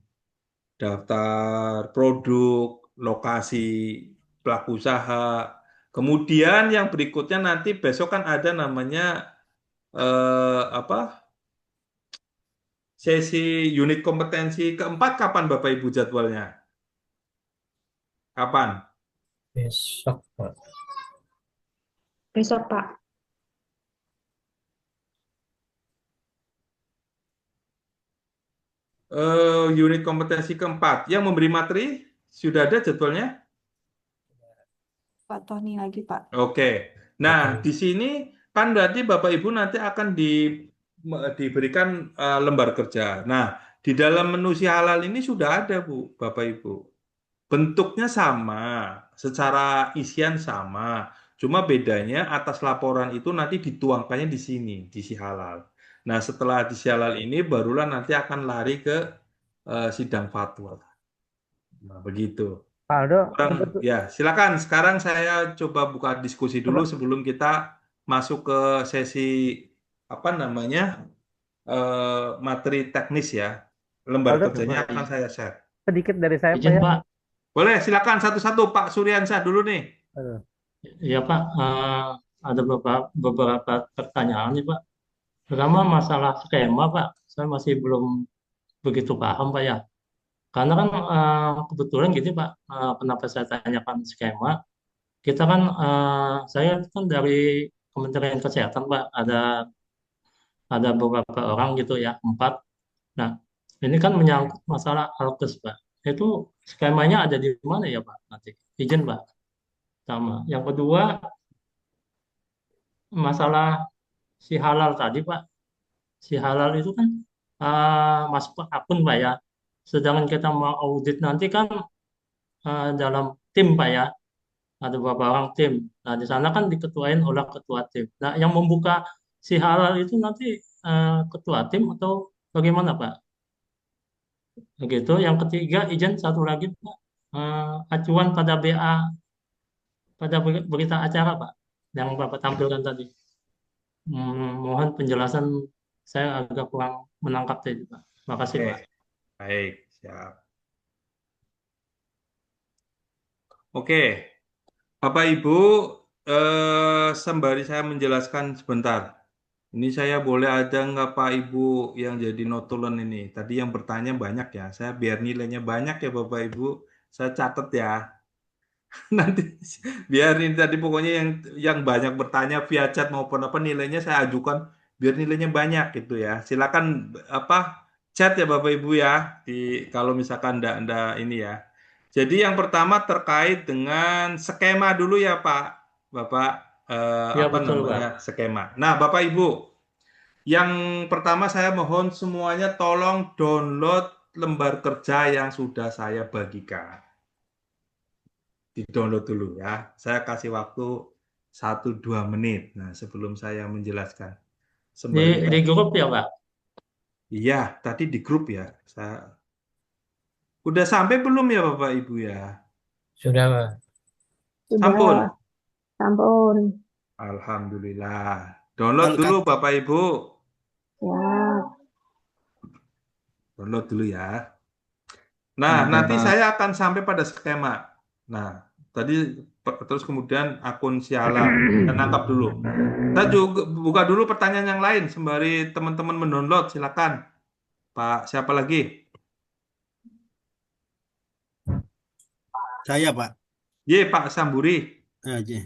daftar produk, lokasi pelaku usaha. Kemudian yang berikutnya nanti besok kan ada namanya sesi unit kompetensi keempat. Kapan Bapak Ibu jadwalnya? Kapan? Besok, Pak. Besok, Pak. Unit kompetensi keempat. Yang memberi materi sudah ada jadwalnya? Pak Tony lagi, Pak. Oke. Nah, di sini kan berarti Bapak Ibu nanti akan diberikan lembar kerja. Nah, di dalam menu si halal ini sudah ada, Bu, Bapak Ibu. Bentuknya sama, secara isian sama. Cuma bedanya atas laporan itu nanti dituangkannya di sini, di si halal. Nah, setelah di si halal ini barulah nanti akan lari ke sidang fatwa. Nah, begitu. Pak Aldo, Ya, silakan. Sekarang saya coba buka diskusi dulu sebelum kita masuk ke sesi materi teknis ya. Lembar Aldo, kerjanya akan saya share. sedikit dari saya, Pak Izin, ya. Pak. Boleh, silakan satu-satu. Pak Suryansa dulu nih. Iya, Pak. Ada beberapa pertanyaan nih, Pak. Pertama, masalah skema, Pak. Saya masih belum begitu paham, Pak ya. Karena kan kebetulan gini, Pak. Kenapa saya tanyakan skema? Kita kan, saya kan dari Kementerian Kesehatan, Pak. Ada beberapa orang gitu ya, 4. Nah, ini kan menyangkut masalah alkes, Pak. Itu skemanya ada di mana ya, Pak? Nanti izin, Pak. Sama. Yang kedua, masalah si halal tadi, Pak. Si halal itu kan masuk ke akun, Pak ya. Sedangkan kita mau audit nanti kan dalam tim, Pak ya. ada beberapa orang tim. Nah, di sana kan diketuain oleh ketua tim. Nah, yang membuka si halal itu nanti ketua tim atau bagaimana, Pak? Begitu. Yang ketiga, izin satu lagi, Pak. Acuan pada BA, pada berita acara, Pak, yang Bapak tampilkan tadi. Mohon penjelasan, saya agak kurang menangkap tadi, Pak. Makasih, Oke, Pak. baik, siap. Oke, Bapak Ibu, sembari saya menjelaskan sebentar. Ini saya boleh ada nggak Pak Ibu yang jadi notulen ini? Tadi yang bertanya banyak ya. Saya biar nilainya banyak ya Bapak Ibu. Saya catat ya. Nanti biar ini tadi pokoknya yang banyak bertanya via chat maupun apa nilainya saya ajukan biar nilainya banyak gitu ya. Silakan apa chat ya Bapak Ibu ya di kalau misalkan ndak ini ya. Jadi yang pertama terkait dengan skema dulu ya Pak. Bapak Ya, apa betul, Pak. namanya skema. Nah, Bapak Ibu, yang pertama saya mohon semuanya tolong download lembar kerja yang sudah saya bagikan. Di-download dulu ya. Saya kasih waktu 1-2 menit. Nah, sebelum saya menjelaskan. Sembari Di grup ya, Pak? Iya, tadi di grup ya. Saya udah sampai belum ya Bapak Ibu ya? Sudah, Pak. Sampun. Sudah, sampun. Alhamdulillah. Download Kalau dulu Bapak Ibu. Ya, Download dulu ya. Nah, nanti saya akan sampai pada skema. Nah, tadi terus kemudian akun Siala. Kita nangkap dulu. Kita juga buka dulu pertanyaan yang lain sembari teman-teman mendownload. Silakan. Pak, siapa lagi? Saya, Pak. Ye, Pak Samburi. Aja.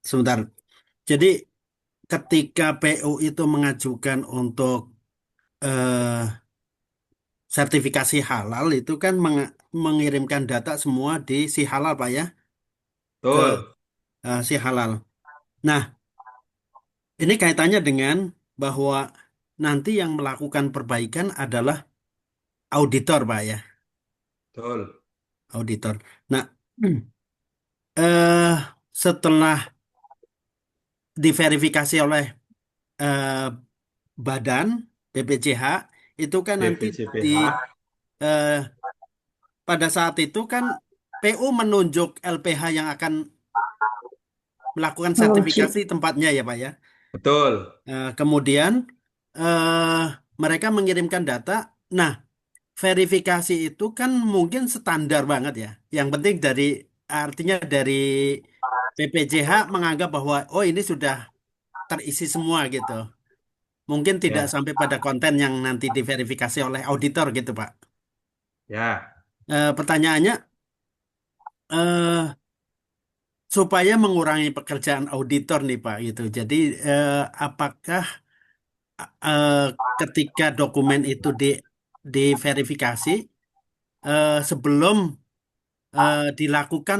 Sebentar. Jadi ketika PU itu mengajukan untuk sertifikasi halal itu kan mengirimkan data semua di si halal, Pak ya, ke Betul. si halal. Nah, ini kaitannya dengan bahwa nanti yang melakukan perbaikan adalah auditor, Pak ya, Betul. auditor. Nah, eh setelah diverifikasi oleh eh, badan BPJH itu kan nanti di BPJPH. eh, pada saat itu kan PU menunjuk LPH yang akan melakukan menguji. sertifikasi tempatnya ya Pak ya. Betul. Kemudian eh, mereka mengirimkan data. Nah, verifikasi itu kan mungkin standar banget ya. Yang penting artinya dari BPJH menganggap bahwa oh ini sudah terisi semua gitu. Mungkin tidak Ya. sampai pada konten yang nanti diverifikasi oleh auditor gitu, Pak. Ya. Pertanyaannya, eh, supaya mengurangi pekerjaan auditor nih, Pak, gitu. Jadi, apakah eh, ketika dokumen itu diverifikasi sebelum dilakukan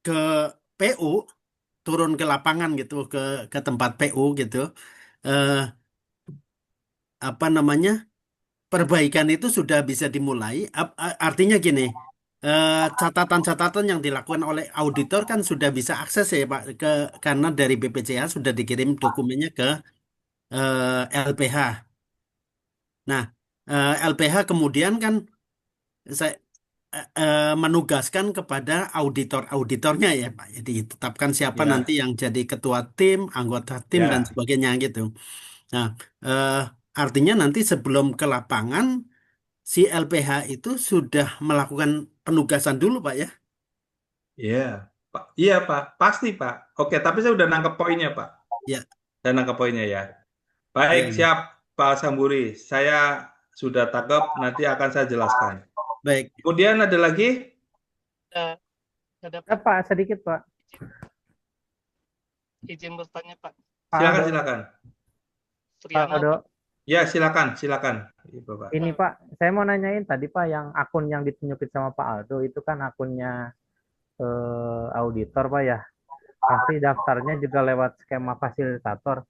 ke PU, turun ke lapangan gitu, ke tempat PU gitu, eh, apa namanya? Perbaikan itu sudah bisa dimulai. Artinya gini, catatan-catatan yang dilakukan oleh auditor kan sudah bisa akses ya Pak, karena dari BPJH sudah dikirim dokumennya ke LPH. Nah, LPH kemudian kan saya menugaskan kepada auditor-auditornya ya Pak. Jadi tetapkan siapa nanti Ya. yang jadi ketua tim, anggota tim dan Ya. sebagainya gitu. Nah, eh, artinya nanti sebelum ke lapangan si LPH itu sudah melakukan penugasan dulu, Pak ya. Iya. Pak. Iya, Pak. Pasti, Pak. Oke, tapi saya udah nangkep poinnya, Pak. Ya, Saya nangkep poinnya ya. Baik, siap, Pak Samburi. Saya sudah tangkap, nanti akan saya jelaskan. baik. Kemudian ada lagi? Ada Pak, sedikit Pak. Izin bertanya, Pak. Silakan, silakan. Pak Aldo. Ya, silakan. Bapak. Ini Pak, saya mau nanyain tadi Pak, yang akun yang ditunjukin sama Pak Aldo itu kan akunnya auditor Pak ya. Pasti daftarnya juga lewat skema fasilitator.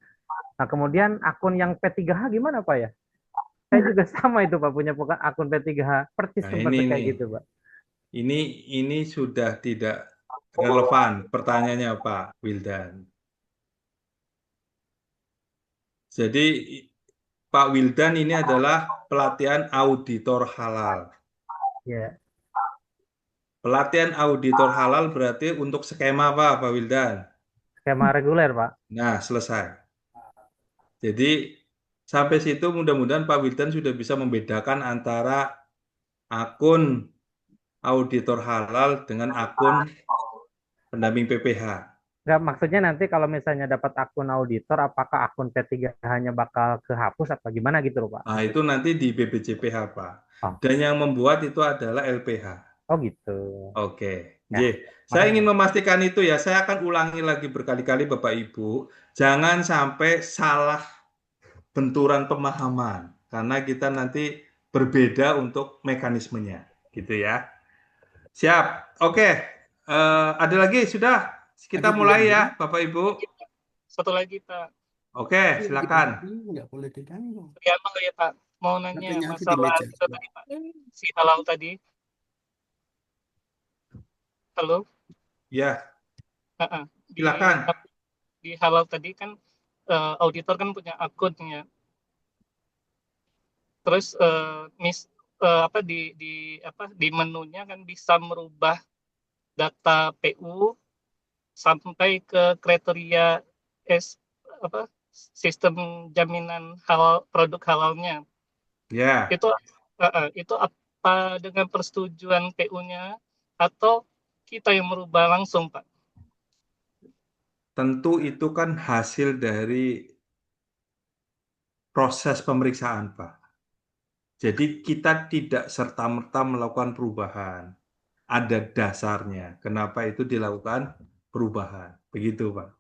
Nah, kemudian akun yang P3H gimana Pak ya? Saya juga sama itu Pak, punya akun P3H persis Nah, seperti ini kayak nih. gitu Pak. Ini sudah tidak relevan pertanyaannya Pak Wildan. Jadi Pak Wildan ini adalah pelatihan auditor halal. Ya, Pelatihan auditor halal berarti untuk skema apa Pak Wildan? skema reguler, Pak. Nah, selesai. Jadi sampai situ mudah-mudahan Pak Wildan sudah bisa membedakan antara akun auditor halal dengan akun pendamping PPH. Nggak, maksudnya nanti kalau misalnya dapat akun auditor, apakah akun P3 hanya bakal kehapus apa gimana gitu loh, Pak? Nah, itu nanti di BPJPH, Pak. Oh, Dan yang membuat itu adalah LPH. oh gitu. Oke. Ya, Saya ingin makasih. memastikan itu ya. Saya akan ulangi lagi berkali-kali Bapak Ibu. Jangan sampai salah benturan pemahaman. Karena kita nanti berbeda untuk mekanismenya. Gitu ya. Siap. Oke. Ada lagi? Sudah? Kita Lagi mulai bilang, ya Bapak Ibu. Satu lagi Pak. Oke, silakan. nggak boleh diganggu. Ya, ya Pak. Mau nanya HP-nya aja di masalah meja. itu tadi Pak. Si halal tadi. Halo? Ya, Di, silakan. di halal tadi kan auditor kan punya akun ya. Terus di menunya kan bisa merubah data PU sampai ke kriteria sistem jaminan halal produk halalnya. Ya. Itu apa dengan persetujuan PU-nya atau kita yang merubah langsung, Pak? Tentu itu kan hasil dari proses pemeriksaan, Pak. Jadi kita tidak serta-merta melakukan perubahan. Ada dasarnya. Kenapa itu dilakukan perubahan. Begitu, Pak.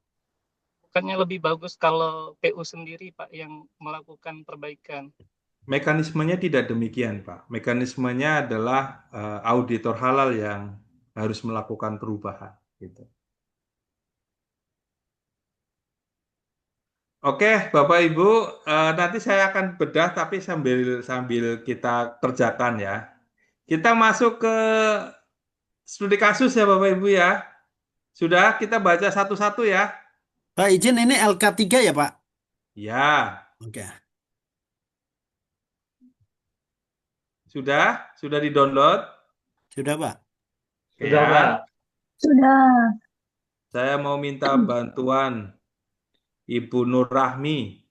Bukannya lebih bagus kalau PU sendiri, Pak, yang melakukan perbaikan? Mekanismenya tidak demikian, Pak. Mekanismenya adalah auditor halal yang harus melakukan perubahan. Gitu. Oke, Bapak Ibu, nanti saya akan bedah tapi sambil kita kerjakan ya. Kita masuk ke studi kasus ya Bapak Ibu ya. Sudah kita baca satu-satu ya. Pak izin ini LK3 ya Pak? Ya. Oke. Sudah di-download? Sudah Pak. Sudah, Pak. Sudah. Saya mau minta bantuan Ibu Nur Rahmi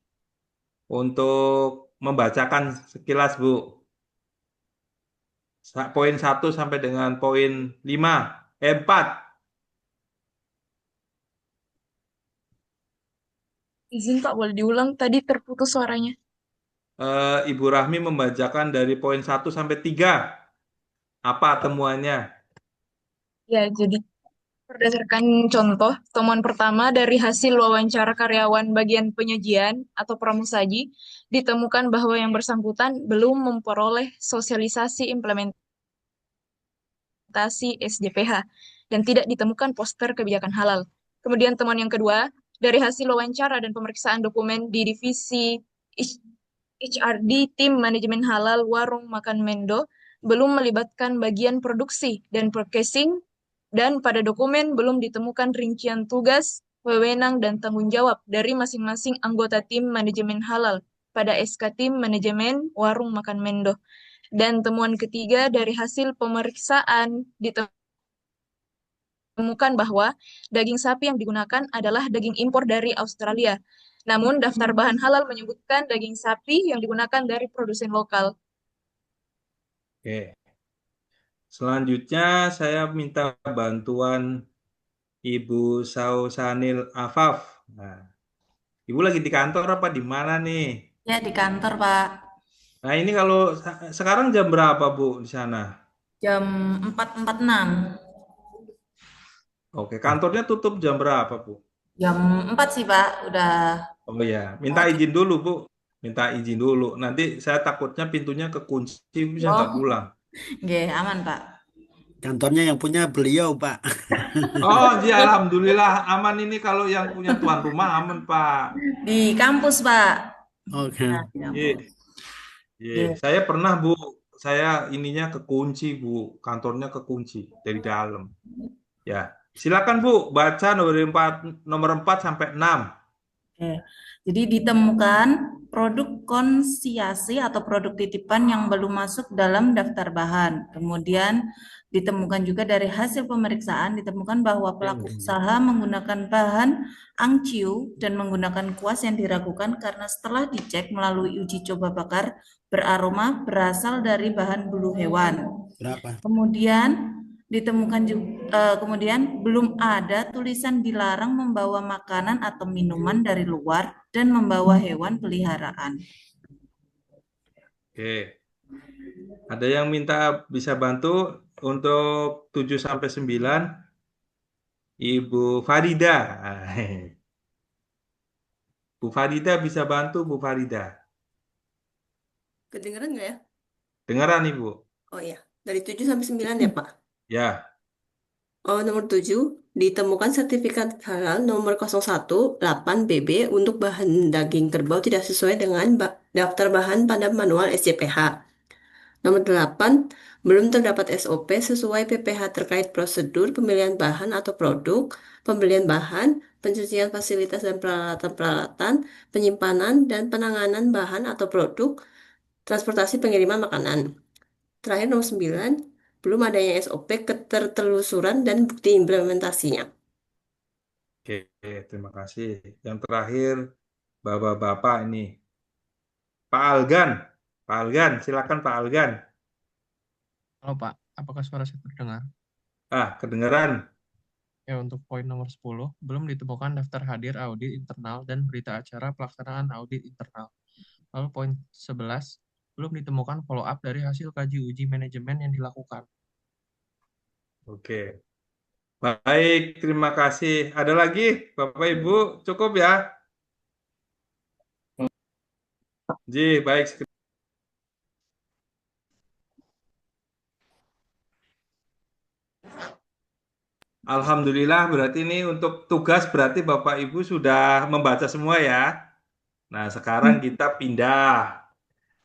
untuk membacakan sekilas, Bu. Poin 1 sampai dengan poin 4. Izin Pak, boleh diulang? Tadi terputus suaranya. Ibu Rahmi membacakan dari poin 1 sampai 3. Apa temuannya? Ya, jadi berdasarkan contoh, temuan pertama dari hasil wawancara karyawan bagian penyajian atau pramusaji, ditemukan bahwa yang bersangkutan belum memperoleh sosialisasi implementasi SJPH dan tidak ditemukan poster kebijakan halal. Kemudian temuan yang kedua, dari hasil wawancara dan pemeriksaan dokumen di divisi HRD Tim Manajemen Halal Warung Makan Mendo belum melibatkan bagian produksi dan purchasing, dan pada dokumen belum ditemukan rincian tugas, wewenang, dan tanggung jawab dari masing-masing anggota tim manajemen halal pada SK Tim Manajemen Warung Makan Mendo. Dan temuan ketiga dari hasil pemeriksaan ditemukan bahwa daging sapi yang digunakan adalah daging impor dari Australia. Namun daftar bahan halal menyebutkan daging sapi yang digunakan dari produsen lokal. Oke. Selanjutnya saya minta bantuan Ibu Sausanil Afaf. Nah, Ibu lagi di kantor apa di mana nih? Ya, di kantor, Pak. Nah, ini kalau sekarang jam berapa, Bu, di sana? Jam 4.46. Oke, kantornya tutup jam berapa, Bu? Jam 4 sih, Pak. Udah. Oh ya, minta izin dulu, Bu. Minta izin dulu. Nanti saya takutnya pintunya kekunci, bisa nggak pulang. Nggih, aman, Pak. Kantornya yang punya beliau, Pak. Oh, iya, alhamdulillah aman ini kalau yang punya tuan rumah aman, Pak. Di kampus, Pak. Oke. Nah, di kampus. Iya. Saya pernah, Bu, saya ininya kekunci, Bu. Kantornya kekunci dari dalam. Ya, silakan Bu, baca nomor 4 sampai 6. Oke. Jadi ditemukan produk konsiasi atau produk titipan yang belum masuk dalam daftar bahan. Kemudian ditemukan juga dari hasil pemeriksaan ditemukan bahwa pelaku usaha menggunakan bahan angciu dan menggunakan kuas yang diragukan karena setelah dicek melalui uji coba bakar beraroma berasal dari bahan bulu hewan. Berapa? Kemudian ditemukan juga, kemudian belum ada tulisan dilarang membawa makanan atau minuman dari luar dan membawa hewan peliharaan. Oke. Ada yang minta bisa bantu untuk 7 sampai 9? Ibu Farida. Bu Farida bisa bantu, Bu Farida. Kedengeran nggak ya? Dengaran, Ibu. Oh iya, dari 7 sampai 9 ya, Pak? Ya. Oh, nomor 7, ditemukan sertifikat halal nomor 018BB untuk bahan daging kerbau tidak sesuai dengan daftar bahan pada manual SJPH. Nomor 8, belum terdapat SOP sesuai PPH terkait prosedur pemilihan bahan atau produk, pembelian bahan, pencucian fasilitas dan peralatan-peralatan, penyimpanan dan penanganan bahan atau produk, transportasi pengiriman makanan. Terakhir nomor 9, belum adanya SOP ketertelusuran dan bukti implementasinya. Oke, terima kasih. Yang terakhir, Bapak-bapak ini. Pak Algan. Pak Algan, silakan Pak Algan. Halo Pak, apakah suara saya terdengar? Kedengaran. Ya, untuk poin nomor 10, belum ditemukan daftar hadir audit internal dan berita acara pelaksanaan audit internal. Lalu poin 11, belum ditemukan follow up dari hasil kaji uji manajemen yang dilakukan. Oke. Baik, terima kasih. Ada lagi, Bapak Ibu? Cukup ya? Ji, baik. Alhamdulillah, berarti ini untuk tugas berarti Bapak Ibu sudah membaca semua ya. Nah, sekarang kita pindah.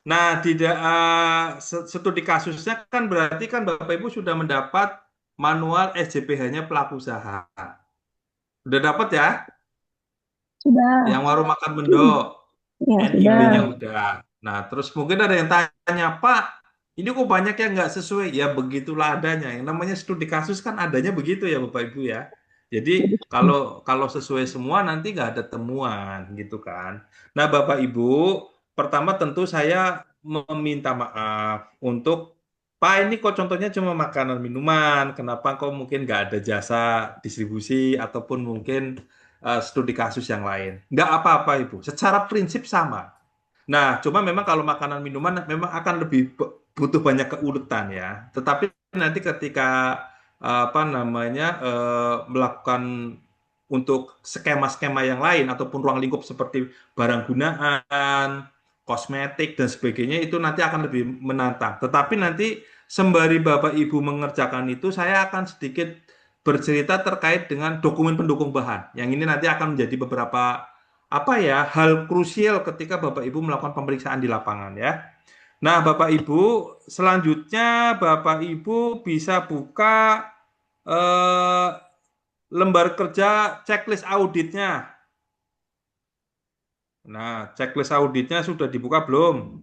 Nah, studi kasusnya kan berarti kan Bapak Ibu sudah mendapat manual SJPH-nya pelaku usaha. Sudah dapat ya? Sudah. Yang warung makan Mendok. Ya, NIB-nya sudah. udah. Nah, terus mungkin ada yang tanya, Pak, ini kok banyak yang nggak sesuai? Ya, begitulah adanya. Yang namanya studi kasus kan adanya begitu ya, Bapak Ibu ya. Jadi, kalau sesuai semua nanti nggak ada temuan gitu kan. Nah, Bapak Ibu, pertama tentu saya meminta maaf untuk, Pak, ini kok contohnya cuma makanan minuman, kenapa kok mungkin nggak ada jasa distribusi ataupun mungkin studi kasus yang lain. Nggak apa-apa, Ibu. Secara prinsip sama. Nah, cuma memang kalau makanan minuman memang akan lebih butuh banyak keurutan ya. Tetapi nanti ketika melakukan untuk skema-skema yang lain ataupun ruang lingkup seperti barang gunaan, kosmetik dan sebagainya itu nanti akan lebih menantang. Tetapi nanti sembari Bapak Ibu mengerjakan itu, saya akan sedikit bercerita terkait dengan dokumen pendukung bahan. Yang ini nanti akan menjadi beberapa hal krusial ketika Bapak Ibu melakukan pemeriksaan di lapangan ya. Nah, Bapak Ibu, selanjutnya Bapak Ibu bisa buka lembar kerja checklist auditnya. Nah, checklist auditnya sudah dibuka belum?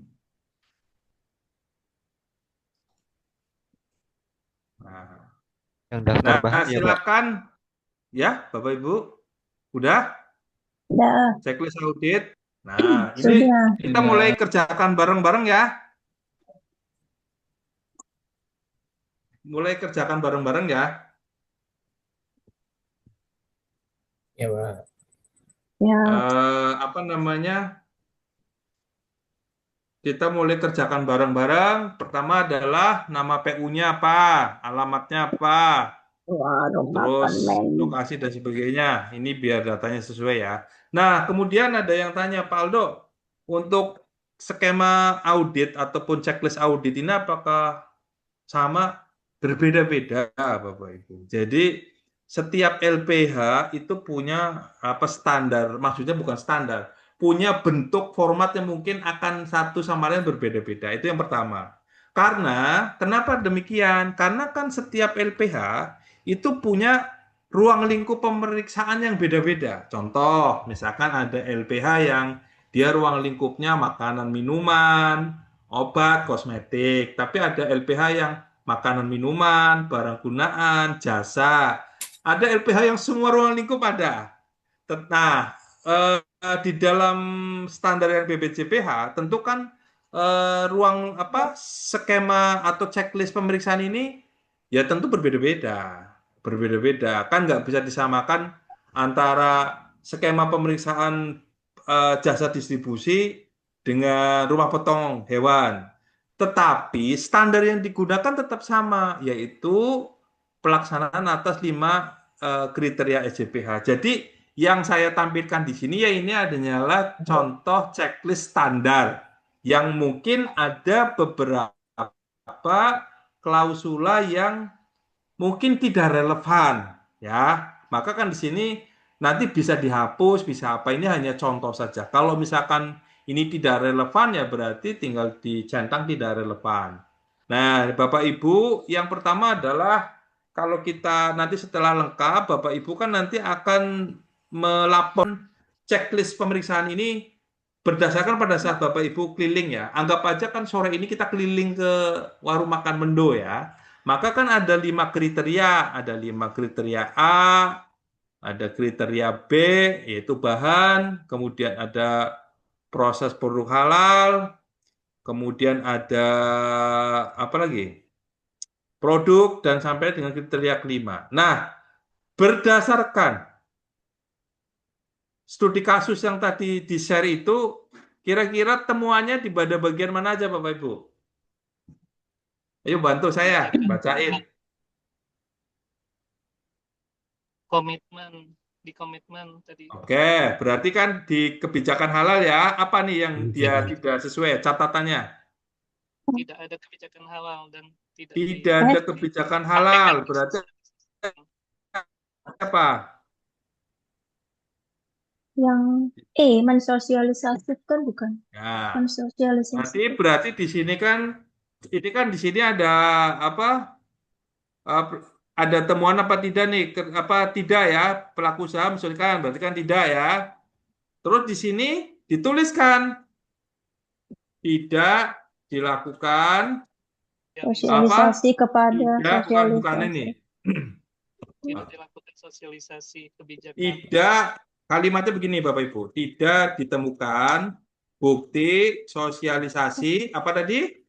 Yang daftar bahan ya, Pak? Silakan. Ya, Bapak Ibu. Udah? Sudah. Checklist audit. Nah, ini kita mulai kerjakan bareng-bareng ya. Mulai kerjakan bareng-bareng ya. Ya, Pak. Ya. Kita mulai kerjakan bareng-bareng. Pertama adalah nama PU-nya apa, alamatnya apa, terus lokasi dan sebagainya. Ini biar datanya sesuai ya. Nah, kemudian ada yang tanya, Pak Aldo, untuk skema audit ataupun checklist audit ini apakah sama? Berbeda-beda, Bapak Ibu. Jadi setiap LPH itu punya standar, maksudnya bukan standar, punya bentuk format yang mungkin akan satu sama lain berbeda-beda. Itu yang pertama. Karena, kenapa demikian? Karena kan setiap LPH itu punya ruang lingkup pemeriksaan yang beda-beda. Contoh, misalkan ada LPH yang dia ruang lingkupnya makanan minuman, obat, kosmetik. Tapi ada LPH yang makanan minuman, barang gunaan, jasa. Ada LPH yang semua ruang lingkup ada. Nah, di dalam standar BPJPH tentu kan ruang skema atau checklist pemeriksaan ini ya tentu berbeda-beda kan nggak bisa disamakan antara skema pemeriksaan jasa distribusi dengan rumah potong hewan, tetapi standar yang digunakan tetap sama, yaitu pelaksanaan atas 5 kriteria SJPH. Jadi yang saya tampilkan di sini ya ini adalah contoh checklist standar yang mungkin ada beberapa klausula yang mungkin tidak relevan, ya. Maka kan di sini nanti bisa dihapus, bisa apa. Ini hanya contoh saja. Kalau misalkan ini tidak relevan ya berarti tinggal dicentang tidak relevan. Nah, Bapak Ibu, yang pertama adalah kalau kita nanti setelah lengkap, Bapak Ibu kan nanti akan melapor checklist pemeriksaan ini berdasarkan pada saat Bapak Ibu keliling ya. Anggap aja kan sore ini kita keliling ke warung makan Mendo ya. Maka kan ada 5 kriteria, ada 5 kriteria A, ada kriteria B, yaitu bahan, kemudian ada proses produk halal, kemudian ada apa lagi? Produk, dan sampai dengan kriteria kelima. Nah, berdasarkan studi kasus yang tadi di-share itu, kira-kira temuannya di pada bagian mana aja Bapak Ibu? Ayo bantu saya, bacain. Di komitmen tadi. Oke, berarti kan di kebijakan halal ya, apa nih yang dia tidak sesuai catatannya? Tidak ada kebijakan halal dan tidak ada kebijakan halal, berarti apa? Yang mensosialisasikan bukan? Ya. Mensosialisasikan. Berarti di sini kan di sini ada apa? Ada temuan apa tidak nih? Apa tidak ya? Pelaku usaha misalkan, berarti kan tidak ya. Terus di sini dituliskan tidak dilakukan sosialisasi kepada bukan ini. Tidak dilakukan sosialisasi kebijakan. Tidak, kalimatnya begini Bapak Ibu, tidak ditemukan bukti sosialisasi apa tadi?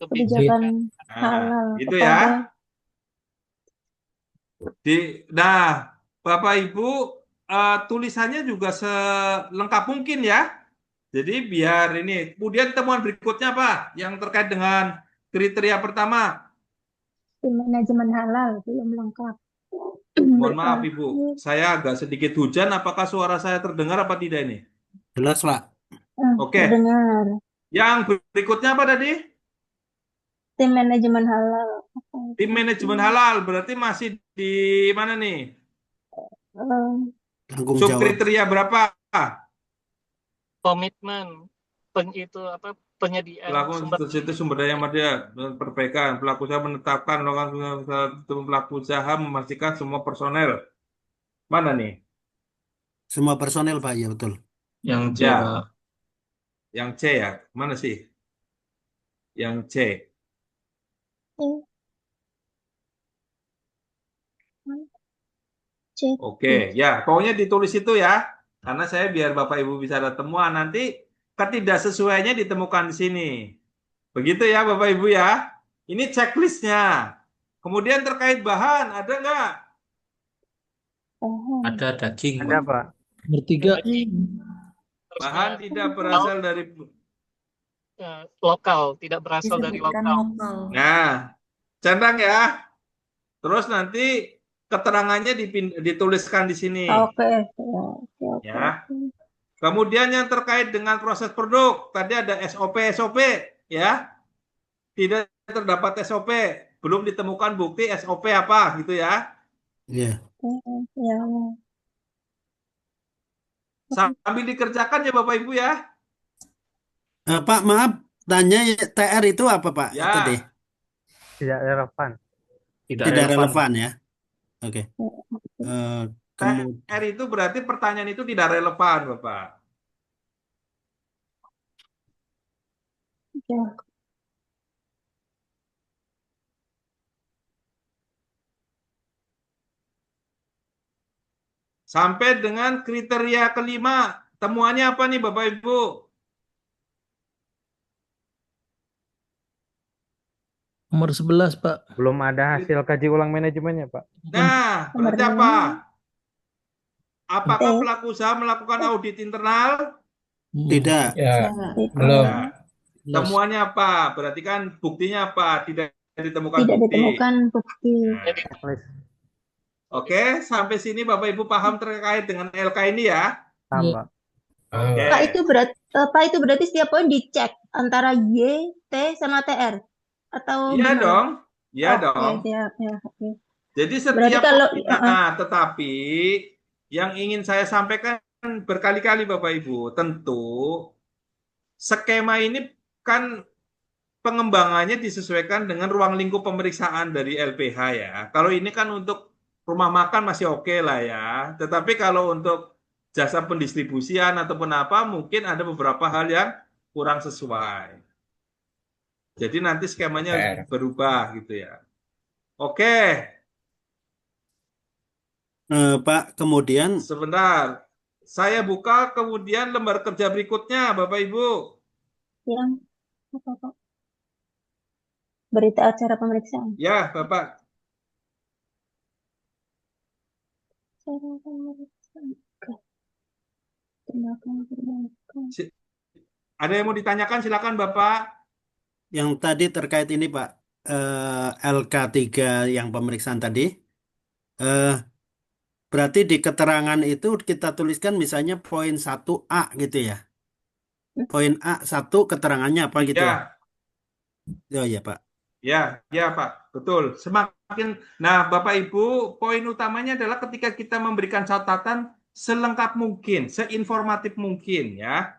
Kebijakan halal itu ya. Nah, Bapak Ibu tulisannya juga selengkap mungkin ya. Jadi biar ini. Kemudian temuan berikutnya apa? Yang terkait dengan kriteria pertama. Tim manajemen halal belum lengkap. Mohon maaf Ibu, saya agak sedikit hujan. Apakah suara saya terdengar apa tidak ini? Jelas Pak. Oke. Terdengar. Yang berikutnya apa tadi? Tim manajemen halal. Tim manajemen halal berarti masih di mana nih? Subkriteria berapa? Komitmen penyediaan sumber daya manusia, perbaikan, pelaku usaha menetapkan pelaku usaha memastikan semua personel. Mana nih? Semua personel Pak, ya betul. Yang C, ya. Pak. Yang C ya, mana sih? Yang C. Oke, ya, pokoknya ditulis itu ya. Karena saya biar Bapak Ibu bisa ada temuan, nanti ketidaksesuaiannya ditemukan di sini. Begitu ya Bapak Ibu ya. Ini checklistnya. Kemudian terkait bahan, ada nggak? Ada daging. Ada Pak. Bertiga. Bahan tidak berasal dari lokal, tidak berasal dari lokal. Nah, centang ya. Terus nanti keterangannya dituliskan di sini. Oke. Ya. Kemudian yang terkait dengan proses produk, tadi ada SOP ya. Tidak terdapat SOP, belum ditemukan bukti SOP apa gitu ya. Iya. Sambil dikerjakan ya Bapak Ibu ya. Pak, maaf, tanya TR itu apa Pak tadi? Ya, Tidak relevan. Tidak Tidak relevan. relevan ya. Oke. Kemudian TR itu berarti pertanyaan itu tidak relevan, Bapak. Ya. Sampai dengan kriteria kelima, temuannya apa nih Bapak Ibu? Nomor 11, Pak. Belum ada hasil kaji ulang manajemennya, Pak. Nah, Nomor berarti apa? 6. Apakah pelaku usaha melakukan audit internal? tidak. Ya, Tidak. belum. Nah, temuannya apa? Berarti kan buktinya apa? Tidak ditemukan Tidak bukti. ditemukan bukti. Checklist. Oke, sampai sini Bapak Ibu paham terkait dengan LK ini ya? Paham, Pak. Oke. Pak, itu berarti setiap poin dicek antara Y, T, sama TR? Atau Iya gimana? dong. Iya Oke, dong. siap. Ya, oke. Jadi Berarti setiap kalau tetapi yang ingin saya sampaikan berkali-kali Bapak Ibu, tentu skema ini kan pengembangannya disesuaikan dengan ruang lingkup pemeriksaan dari LPH ya. Kalau ini kan untuk rumah makan masih oke lah ya. Tetapi kalau untuk jasa pendistribusian ataupun apa, mungkin ada beberapa hal yang kurang sesuai. Jadi nanti skemanya harus berubah gitu ya. Oke. Pak, kemudian Sebentar. Saya buka kemudian lembar kerja berikutnya, Bapak Ibu. yang apa, Pak? Berita acara pemeriksaan. Ya, Bapak. Acara pemeriksaan. Oke. Tindakan. Ada yang mau ditanyakan, silakan Bapak. yang tadi terkait ini Pak, LK3 yang pemeriksaan tadi, berarti di keterangan itu kita tuliskan misalnya poin 1A gitu ya. Poin A1 keterangannya apa gitu. Ya. Oh ya Pak. Ya Pak, betul. Nah Bapak Ibu, poin utamanya adalah ketika kita memberikan catatan selengkap mungkin, seinformatif mungkin ya.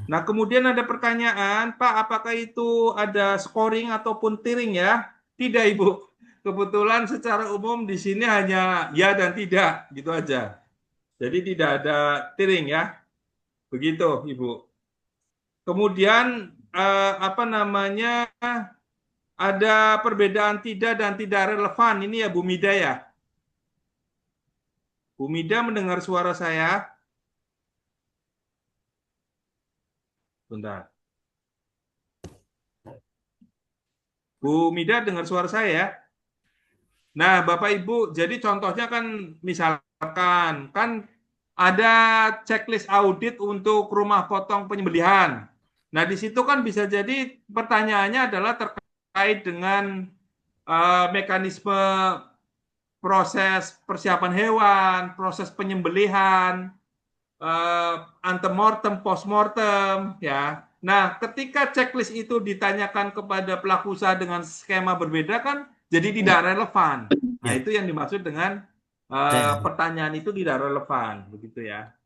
Nah kemudian ada pertanyaan, Pak, apakah itu ada scoring ataupun tiring ya? Tidak Ibu, kebetulan secara umum di sini hanya ya dan tidak, gitu aja. Jadi tidak ada tiring ya, begitu Ibu. Kemudian ada perbedaan tidak dan tidak relevan. Ini ya Bu Mida ya. Bu Mida mendengar suara saya? Bentar. Bu Mida dengar suara saya ya? Nah, Bapak Ibu, jadi contohnya kan misalkan kan ada checklist audit untuk rumah potong penyembelihan. Nah, di situ kan bisa jadi pertanyaannya adalah terkait dengan mekanisme proses persiapan hewan, proses penyembelihan, antemortem, postmortem, ya. Nah, ketika checklist itu ditanyakan kepada pelaku usaha dengan skema berbeda kan jadi tidak relevan. Nah, itu yang dimaksud dengan pertanyaan itu tidak relevan, begitu ya.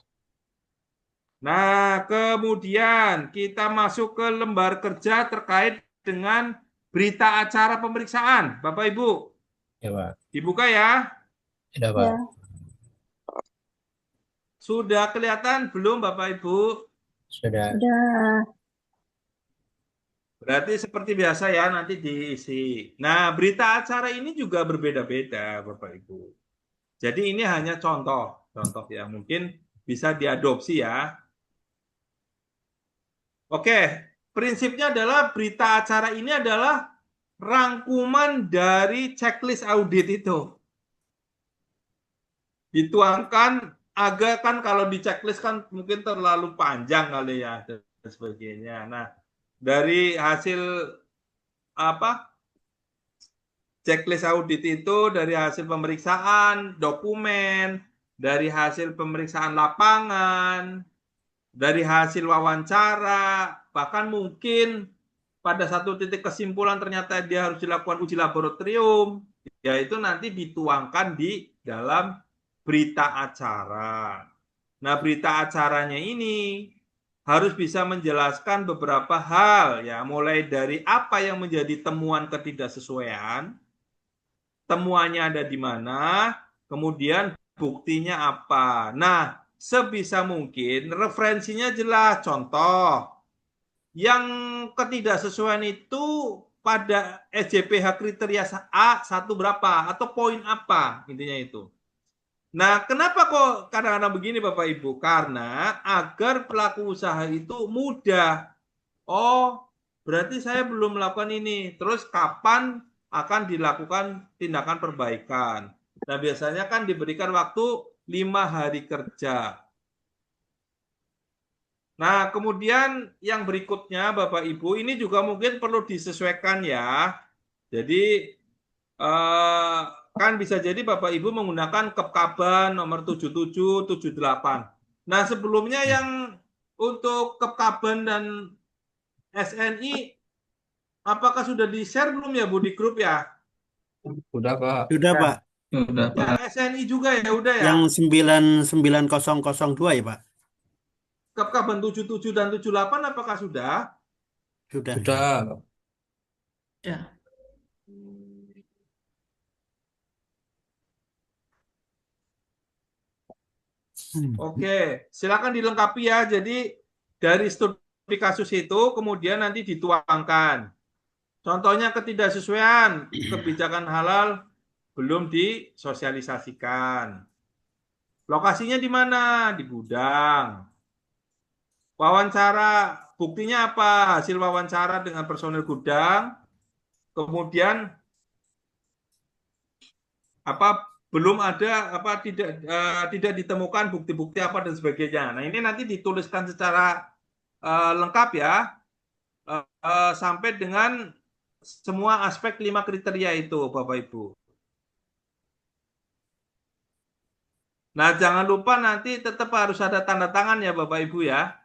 Nah, kemudian kita masuk ke lembar kerja terkait dengan berita acara pemeriksaan, Bapak Ibu. Ya, Pak. Dibuka ya. Sudah, Pak. Ya. Sudah kelihatan belum Bapak Ibu? Sudah. Sudah. Berarti seperti biasa ya nanti diisi. Nah, berita acara ini juga berbeda-beda Bapak Ibu. Jadi ini hanya contoh yang mungkin bisa diadopsi ya. Oke, prinsipnya adalah berita acara ini adalah rangkuman dari checklist audit itu. Dituangkan agak kan kalau di checklist kan mungkin terlalu panjang kali ya dan sebagainya. Nah, dari hasil checklist audit itu dari hasil pemeriksaan dokumen, dari hasil pemeriksaan lapangan, dari hasil wawancara, bahkan mungkin pada satu titik kesimpulan ternyata dia harus dilakukan uji laboratorium, yaitu nanti dituangkan di dalam berita acara. Nah, berita acaranya ini harus bisa menjelaskan beberapa hal ya, mulai dari apa yang menjadi temuan ketidaksesuaian, temuannya ada di mana, kemudian buktinya apa. Nah, sebisa mungkin referensinya jelas. Contoh, yang ketidaksesuaian itu pada SJPH kriteria A satu berapa atau poin apa, intinya itu. Nah, kenapa kok kadang-kadang begini Bapak Ibu? Karena agar pelaku usaha itu mudah. Oh, berarti saya belum melakukan ini. Terus kapan akan dilakukan tindakan perbaikan? Nah, biasanya kan diberikan waktu 5 hari kerja. Nah, kemudian yang berikutnya Bapak Ibu, ini juga mungkin perlu disesuaikan ya. Jadi, kan bisa jadi Bapak Ibu menggunakan Kepkaban nomor 77, 78. Nah, sebelumnya yang untuk Kepkaban dan SNI, apakah sudah di-share belum ya Bu di grup ya? Udah, Pak. Sudah, Pak. Udah, Pak. Yang SNI juga ya, udah ya? Yang 99002 ya, Pak? Kepkaban 77 dan 78 apakah sudah? Sudah. Sudah. Ya. Oke, silakan dilengkapi ya. Jadi dari studi kasus itu kemudian nanti dituangkan. Contohnya ketidaksesuaian kebijakan halal belum disosialisasikan. Lokasinya di mana? Di gudang. Wawancara, buktinya apa? Hasil wawancara dengan personel gudang. Kemudian apa belum ada apa tidak ditemukan bukti-bukti apa dan sebagainya. Nah, ini nanti dituliskan secara lengkap ya, sampai dengan semua aspek 5 kriteria itu, Bapak Ibu. Nah, jangan lupa nanti tetap harus ada tanda tangan ya, Bapak Ibu ya.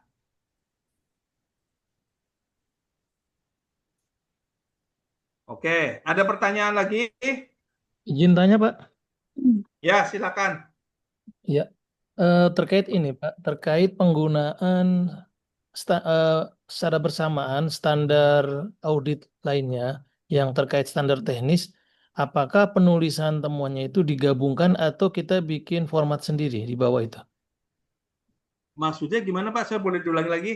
Oke, ada pertanyaan lagi? Izin tanya, Pak. Ya, silakan. Ya, terkait ini, Pak, terkait penggunaan secara bersamaan standar audit lainnya yang terkait standar teknis, apakah penulisan temuannya itu digabungkan atau kita bikin format sendiri di bawah itu? Maksudnya gimana Pak? Saya boleh diulangi lagi?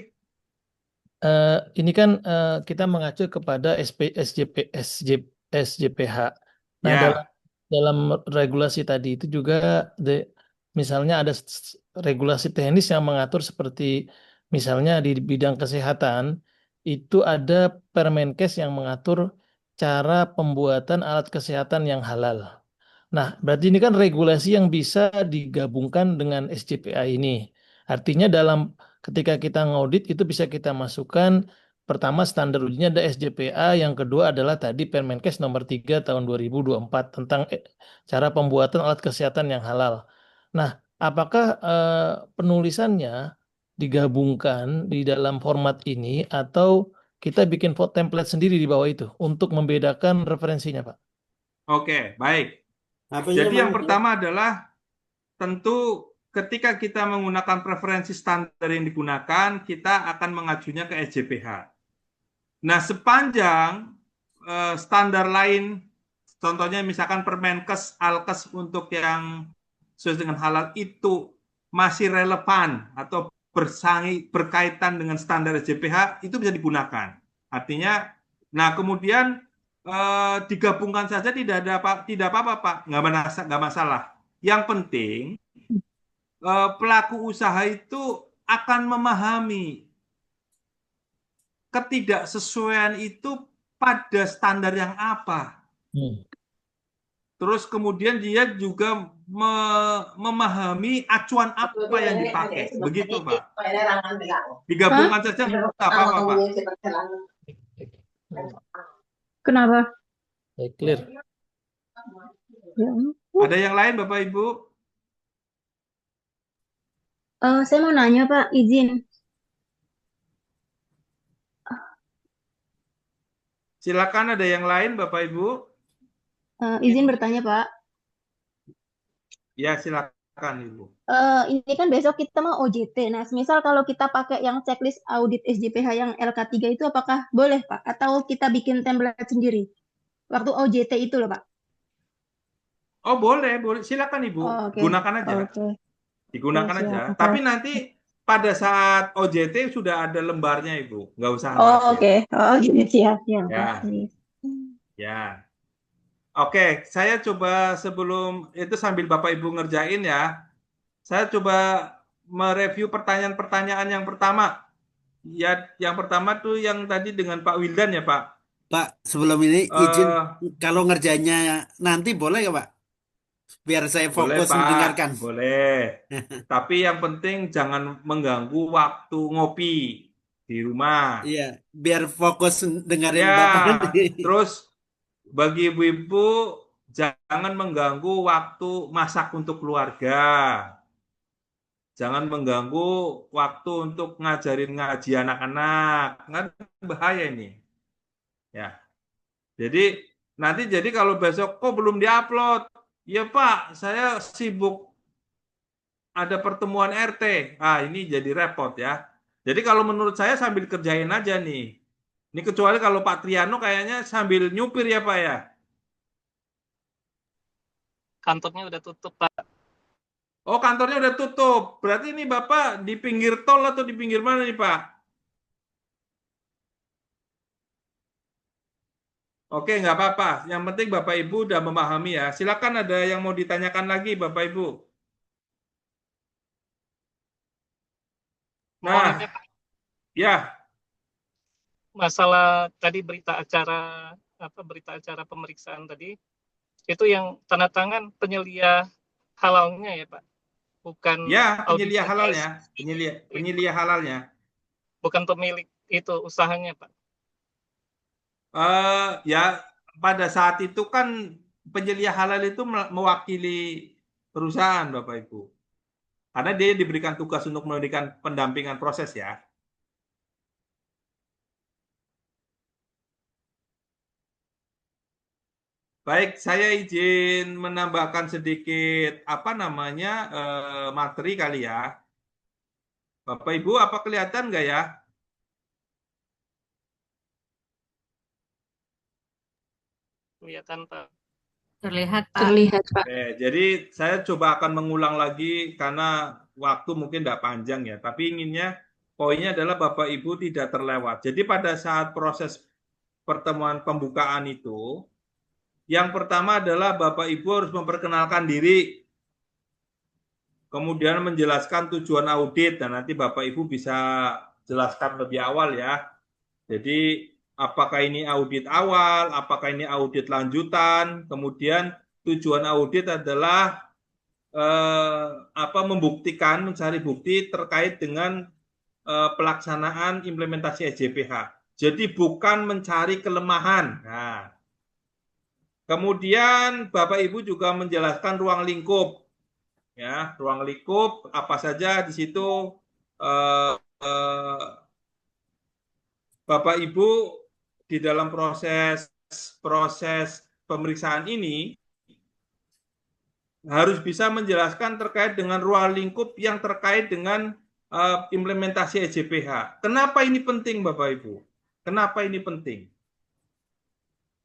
Ini kan kita mengacu kepada SJPH. Nah, Ya. dalam regulasi tadi itu juga misalnya ada regulasi teknis yang mengatur seperti misalnya di bidang kesehatan itu ada Permenkes yang mengatur cara pembuatan alat kesehatan yang halal. Nah, berarti ini kan regulasi yang bisa digabungkan dengan SJPA ini. Artinya ketika kita ngaudit itu bisa kita masukkan pertama standar ujinya ada SJPA, yang kedua adalah tadi Permenkes nomor 3 tahun 2024 tentang cara pembuatan alat kesehatan yang halal. Nah, apakah penulisannya digabungkan di dalam format ini atau kita bikin template sendiri di bawah itu untuk membedakan referensinya, Pak? Oke, baik. Jadi yang pertama adalah tentu ketika kita menggunakan preferensi standar yang digunakan, kita akan mengajunya ke SJPH. Nah, sepanjang standar lain, contohnya misalkan Permenkes, Alkes untuk yang sesuai dengan halal itu masih relevan atau berkaitan dengan standar SJPH, itu bisa digunakan. Artinya, nah kemudian digabungkan saja tidak apa-apa Pak, nggak masalah. Yang penting pelaku usaha itu akan memahami ketidaksesuaian itu pada standar yang apa. Terus kemudian dia juga memahami acuan apa yang dipakai. Begitu Pak. Digabungkan saja nggak apa-apa Pak. Kenapa? Clear. Ada yang lain Bapak Ibu? Saya mau nanya Pak, izin. Silakan, ada yang lain Bapak Ibu? Izin bertanya Pak. Ya, silakan. Silakan Ibu. Ini kan besok kita mau OJT. Nah, misal kalau kita pakai yang checklist audit SJPH yang LK3 itu apakah boleh, Pak? Atau kita bikin template sendiri? Waktu OJT itu loh, Pak. Oh, boleh. Silakan Ibu. Oh, oke. Gunakan aja. Oke. Digunakan Oke, aja. siap. Tapi nanti pada saat OJT sudah ada lembarnya Ibu. Nggak usah Oh, khawatir. oke. Oh, gitu. Siap. Ya. Makasih. Ya. Oke, saya coba sebelum itu sambil Bapak Ibu ngerjain ya. Saya coba mereview pertanyaan-pertanyaan yang pertama. Ya, yang pertama tuh yang tadi dengan Pak Wildan ya, Pak. Pak, sebelum ini izin Eh, kalau ngerjainnya nanti boleh ya Pak? Biar saya boleh fokus Pak, mendengarkan. boleh. Tapi yang penting jangan mengganggu waktu ngopi di rumah. Iya, biar fokus dengerin Ya, Bapak nanti. terus bagi ibu-ibu jangan mengganggu waktu masak untuk keluarga. Jangan mengganggu waktu untuk ngajarin ngaji anak-anak. Kan bahaya ini. Ya. Jadi nanti kalau besok kok belum diupload? Ya Pak, saya sibuk ada pertemuan RT. Ah, ini jadi repot ya. Jadi kalau menurut saya sambil kerjain aja nih. Ini kecuali kalau Pak Triano kayaknya sambil nyupir ya Pak ya. Kantornya udah tutup, Pak. Oh, kantornya udah tutup. Berarti ini Bapak di pinggir tol atau di pinggir mana nih Pak? Oke, nggak apa-apa. Yang penting Bapak Ibu udah memahami ya. Silakan ada yang mau ditanyakan lagi Bapak Ibu. Mohon Nah, ini, Pak, ya. masalah tadi berita acara pemeriksaan tadi, itu yang tanda tangan penyelia halalnya ya Pak, bukan Ya, penyelia auditor halalnya, SJPH. penyelia halalnya. Bukan pemilik itu usahanya Pak. Ya, pada saat itu kan penyelia halal itu mewakili perusahaan Bapak Ibu. Karena dia diberikan tugas untuk memberikan pendampingan proses ya. Baik, saya izin menambahkan sedikit materi kali ya. Bapak Ibu, apa kelihatan nggak ya? Kelihatan Pak. Terlihat, Pak. Terlihat, Pak. Jadi saya coba akan mengulang lagi karena waktu mungkin tidak panjang ya. Tapi inginnya poinnya adalah Bapak Ibu tidak terlewat. Jadi pada saat proses pertemuan pembukaan itu, yang pertama adalah Bapak Ibu harus memperkenalkan diri. Kemudian menjelaskan tujuan audit dan nanti Bapak Ibu bisa jelaskan lebih awal ya. Jadi apakah ini audit awal, apakah ini audit lanjutan, kemudian tujuan audit adalah membuktikan, mencari bukti terkait dengan pelaksanaan implementasi SJPH. Jadi bukan mencari kelemahan. Nah, kemudian Bapak Ibu juga menjelaskan ruang lingkup. Ya, ruang lingkup apa saja di situ Bapak Ibu di dalam proses pemeriksaan ini harus bisa menjelaskan terkait dengan ruang lingkup yang terkait dengan implementasi SJPH. Kenapa ini penting Bapak Ibu? Kenapa ini penting?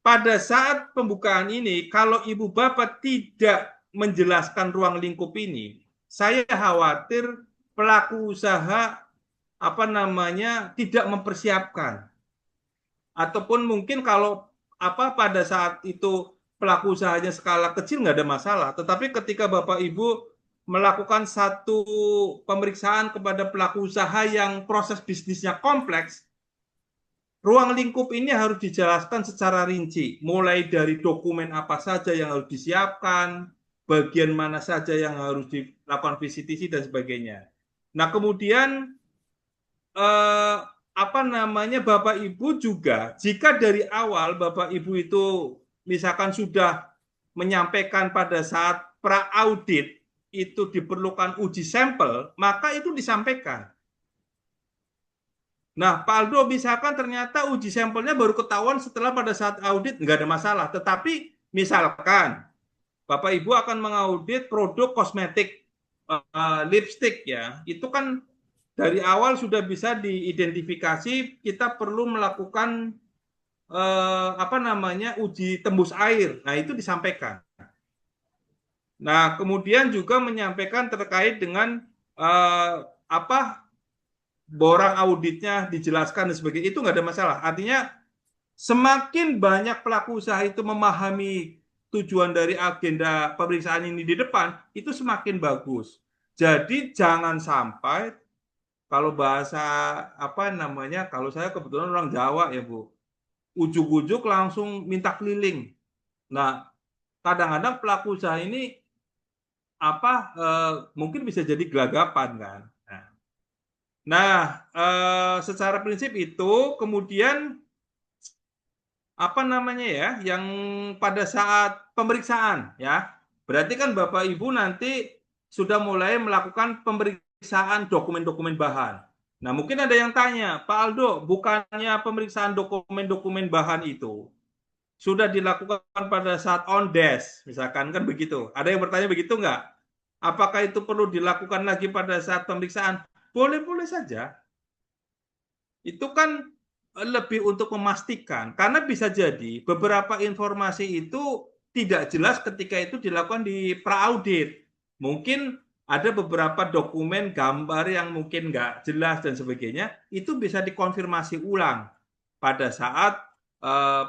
Pada saat pembukaan ini, kalau Ibu Bapak tidak menjelaskan ruang lingkup ini, saya khawatir pelaku usaha tidak mempersiapkan. Ataupun mungkin kalau pada saat itu pelaku usahanya skala kecil nggak ada masalah, tetapi ketika Bapak Ibu melakukan satu pemeriksaan kepada pelaku usaha yang proses bisnisnya kompleks, ruang lingkup ini harus dijelaskan secara rinci, mulai dari dokumen apa saja yang harus disiapkan, bagian mana saja yang harus dilakukan VCTC dan sebagainya. Nah, kemudian Bapak Ibu juga, jika dari awal Bapak Ibu itu misalkan sudah menyampaikan pada saat pra-audit itu diperlukan uji sampel, maka itu disampaikan. Nah, Pak Aldo misalkan ternyata uji sampelnya baru ketahuan setelah pada saat audit, nggak ada masalah. Tetapi misalkan Bapak Ibu akan mengaudit produk kosmetik, lipstick ya, itu kan dari awal sudah bisa diidentifikasi, kita perlu melakukan uji tembus air. Nah, itu disampaikan. Nah, kemudian juga menyampaikan terkait dengan borang auditnya dijelaskan dan sebagainya, itu nggak ada masalah. Artinya semakin banyak pelaku usaha itu memahami tujuan dari agenda pemeriksaan ini di depan, itu semakin bagus. Jadi jangan sampai, kalau bahasa kalau saya kebetulan orang Jawa ya Bu, ujuk-ujuk langsung minta keliling. Nah, kadang-kadang pelaku usaha ini mungkin bisa jadi gelagapan kan. Nah, secara prinsip itu kemudian yang pada saat pemeriksaan ya, berarti kan Bapak Ibu nanti sudah mulai melakukan pemeriksaan dokumen-dokumen bahan. Nah, mungkin ada yang tanya, Pak Aldo, bukannya pemeriksaan dokumen-dokumen bahan itu sudah dilakukan pada saat on desk, misalkan kan begitu. Ada yang bertanya begitu nggak? Apakah itu perlu dilakukan lagi pada saat pemeriksaan? Boleh-boleh saja. Itu kan lebih untuk memastikan, karena bisa jadi beberapa informasi itu tidak jelas ketika itu dilakukan di pra-audit. Mungkin ada beberapa dokumen gambar yang mungkin nggak jelas dan sebagainya, itu bisa dikonfirmasi ulang pada saat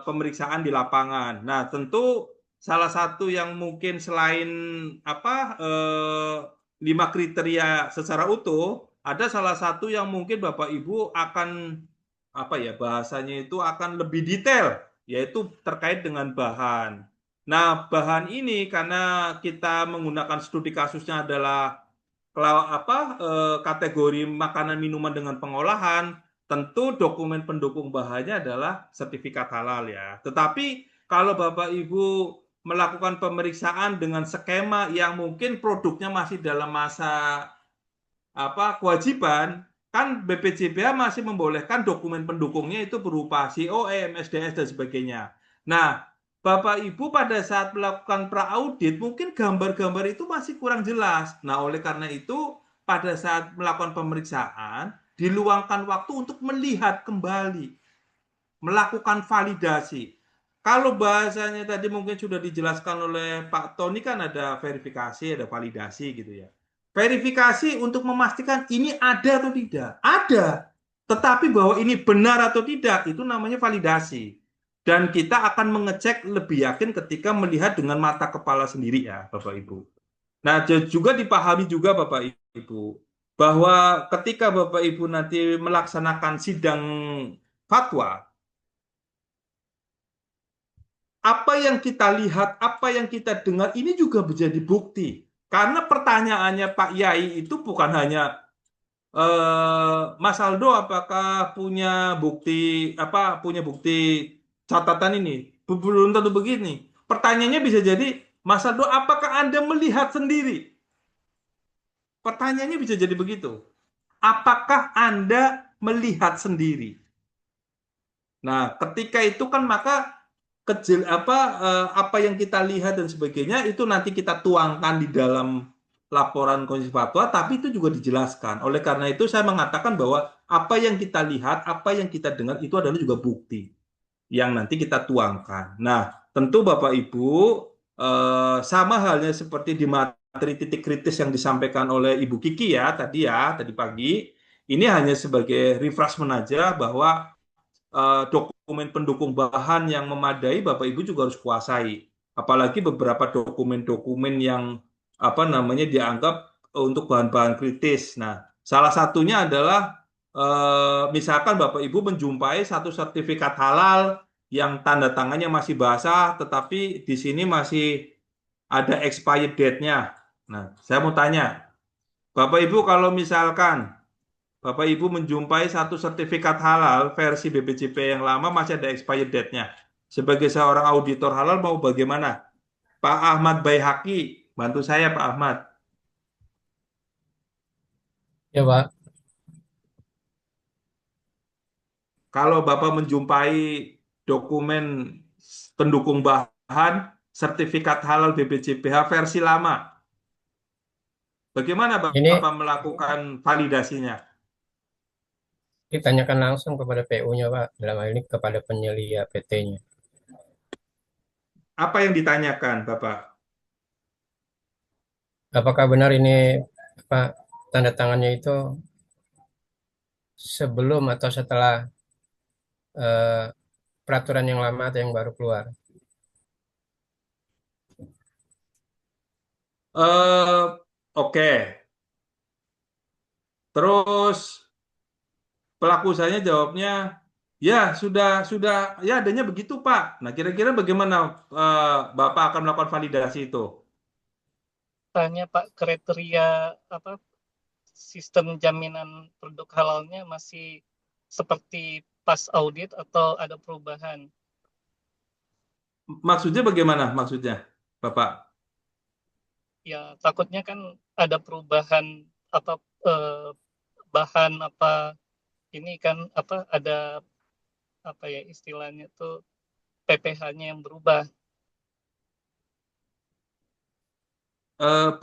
pemeriksaan di lapangan. Nah, tentu salah satu yang mungkin selain 5 kriteria secara utuh, ada salah satu yang mungkin Bapak Ibu akan bahasanya itu akan lebih detail, yaitu terkait dengan bahan. Nah, bahan ini karena kita menggunakan studi kasusnya adalah kategori makanan minuman dengan pengolahan, tentu dokumen pendukung bahannya adalah sertifikat halal ya. Tetapi kalau Bapak Ibu melakukan pemeriksaan dengan skema yang mungkin produknya masih dalam masa kewajiban, kan BPJPH masih membolehkan dokumen pendukungnya itu berupa COM, SDS, dan sebagainya. Nah, Bapak Ibu pada saat melakukan pra-audit mungkin gambar-gambar itu masih kurang jelas. Nah, oleh karena itu pada saat melakukan pemeriksaan diluangkan waktu untuk melihat kembali, melakukan validasi. Kalau bahasanya tadi mungkin sudah dijelaskan oleh Pak Tony, kan ada verifikasi, ada validasi gitu ya. Verifikasi untuk memastikan ini ada atau tidak. Ada. Tetapi bahwa ini benar atau tidak, itu namanya validasi. Dan kita akan mengecek lebih yakin ketika melihat dengan mata kepala sendiri ya, Bapak Ibu. Nah, juga dipahami juga Bapak Ibu, bahwa ketika Bapak Ibu nanti melaksanakan sidang fatwa, apa yang kita lihat, apa yang kita dengar, ini juga menjadi bukti. Karena pertanyaannya Pak Yai itu bukan hanya Mas Aldo apakah punya bukti catatan ini? Belum tentu begini. Pertanyaannya bisa jadi, Mas Aldo apakah Anda melihat sendiri? Pertanyaannya bisa jadi begitu. Apakah Anda melihat sendiri? Nah, ketika itu kan maka apa yang kita lihat dan sebagainya itu nanti kita tuangkan di dalam laporan komisi fatwa, tapi itu juga dijelaskan. Oleh karena itu saya mengatakan bahwa apa yang kita lihat, apa yang kita dengar itu adalah juga bukti yang nanti kita tuangkan. Nah, tentu Bapak Ibu sama halnya seperti di materi titik kritis yang disampaikan oleh Ibu Kiki tadi pagi, ini hanya sebagai refreshment aja bahwa dokumen pendukung bahan yang memadai Bapak Ibu juga harus kuasai. Apalagi beberapa dokumen-dokumen yang dianggap untuk bahan-bahan kritis. Nah, salah satunya adalah misalkan Bapak Ibu menjumpai satu sertifikat halal yang tanda tangannya masih basah, tetapi di sini masih ada expired date-nya. Nah, saya mau tanya, Bapak Ibu kalau misalkan Bapak Ibu menjumpai satu sertifikat halal versi BPJP yang lama masih ada expired date-nya. Sebagai seorang auditor halal mau bagaimana? Pak Ahmad Baihaqi, bantu saya Pak Ahmad. Ya Pak. Kalau Bapak menjumpai dokumen pendukung bahan sertifikat halal BPJPH versi lama, Bagaimana Ini Bapak melakukan validasinya? ditanyakan langsung kepada PU-nya, Pak. Dalam hal ini kepada penyelia PT-nya. Apa yang ditanyakan, Bapak? Apakah benar ini Pak tanda tangannya itu sebelum atau setelah peraturan yang lama atau yang baru keluar? Oke. Terus pelaku usahanya jawabnya, ya sudah, ya adanya begitu Pak. Nah kira-kira bagaimana Bapak akan melakukan validasi itu? Tanya Pak, kriteria apa sistem jaminan produk halalnya masih seperti pas audit atau ada perubahan? Maksudnya bagaimana maksudnya, Bapak? Ya takutnya kan ada perubahan apa bahan apa ini kan apa ada apa ya istilahnya tuh PPH-nya yang berubah.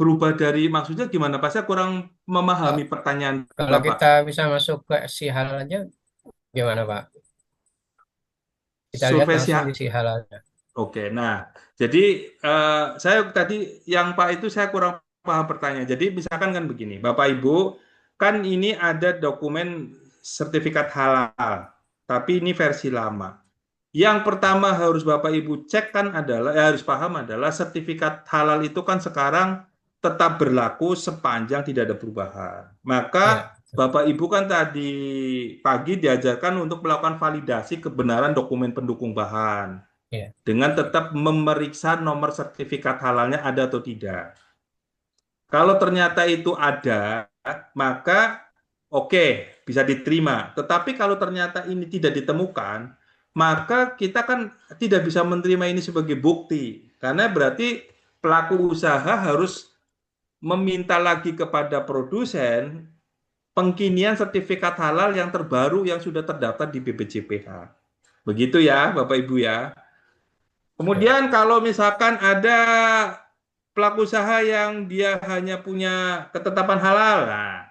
Berubah dari maksudnya gimana Pak? Saya kurang memahami pertanyaan Kalau Bapak. kita bisa masuk ke si halal aja, gimana Pak? Kita lihat Survei langsung di si halalnya. Oke, nah jadi saya tadi yang Pak itu saya kurang paham pertanyaan. Jadi misalkan kan begini, Bapak Ibu kan ini ada dokumen sertifikat halal, tapi ini versi lama. Yang pertama harus Bapak Ibu cek kan adalah, harus paham adalah sertifikat halal itu kan sekarang tetap berlaku sepanjang tidak ada perubahan. Maka Bapak Ibu kan tadi pagi diajarkan untuk melakukan validasi kebenaran dokumen pendukung bahan. Dengan tetap memeriksa nomor sertifikat halalnya ada atau tidak. Kalau ternyata itu ada, maka oke, bisa diterima. Tetapi kalau ternyata ini tidak ditemukan, maka kita kan tidak bisa menerima ini sebagai bukti. Karena berarti pelaku usaha harus meminta lagi kepada produsen pengkinian sertifikat halal yang terbaru yang sudah terdaftar di BPJPH. Begitu ya, Bapak Ibu ya. Kemudian kalau misalkan ada pelaku usaha yang dia hanya punya ketetapan halal, nah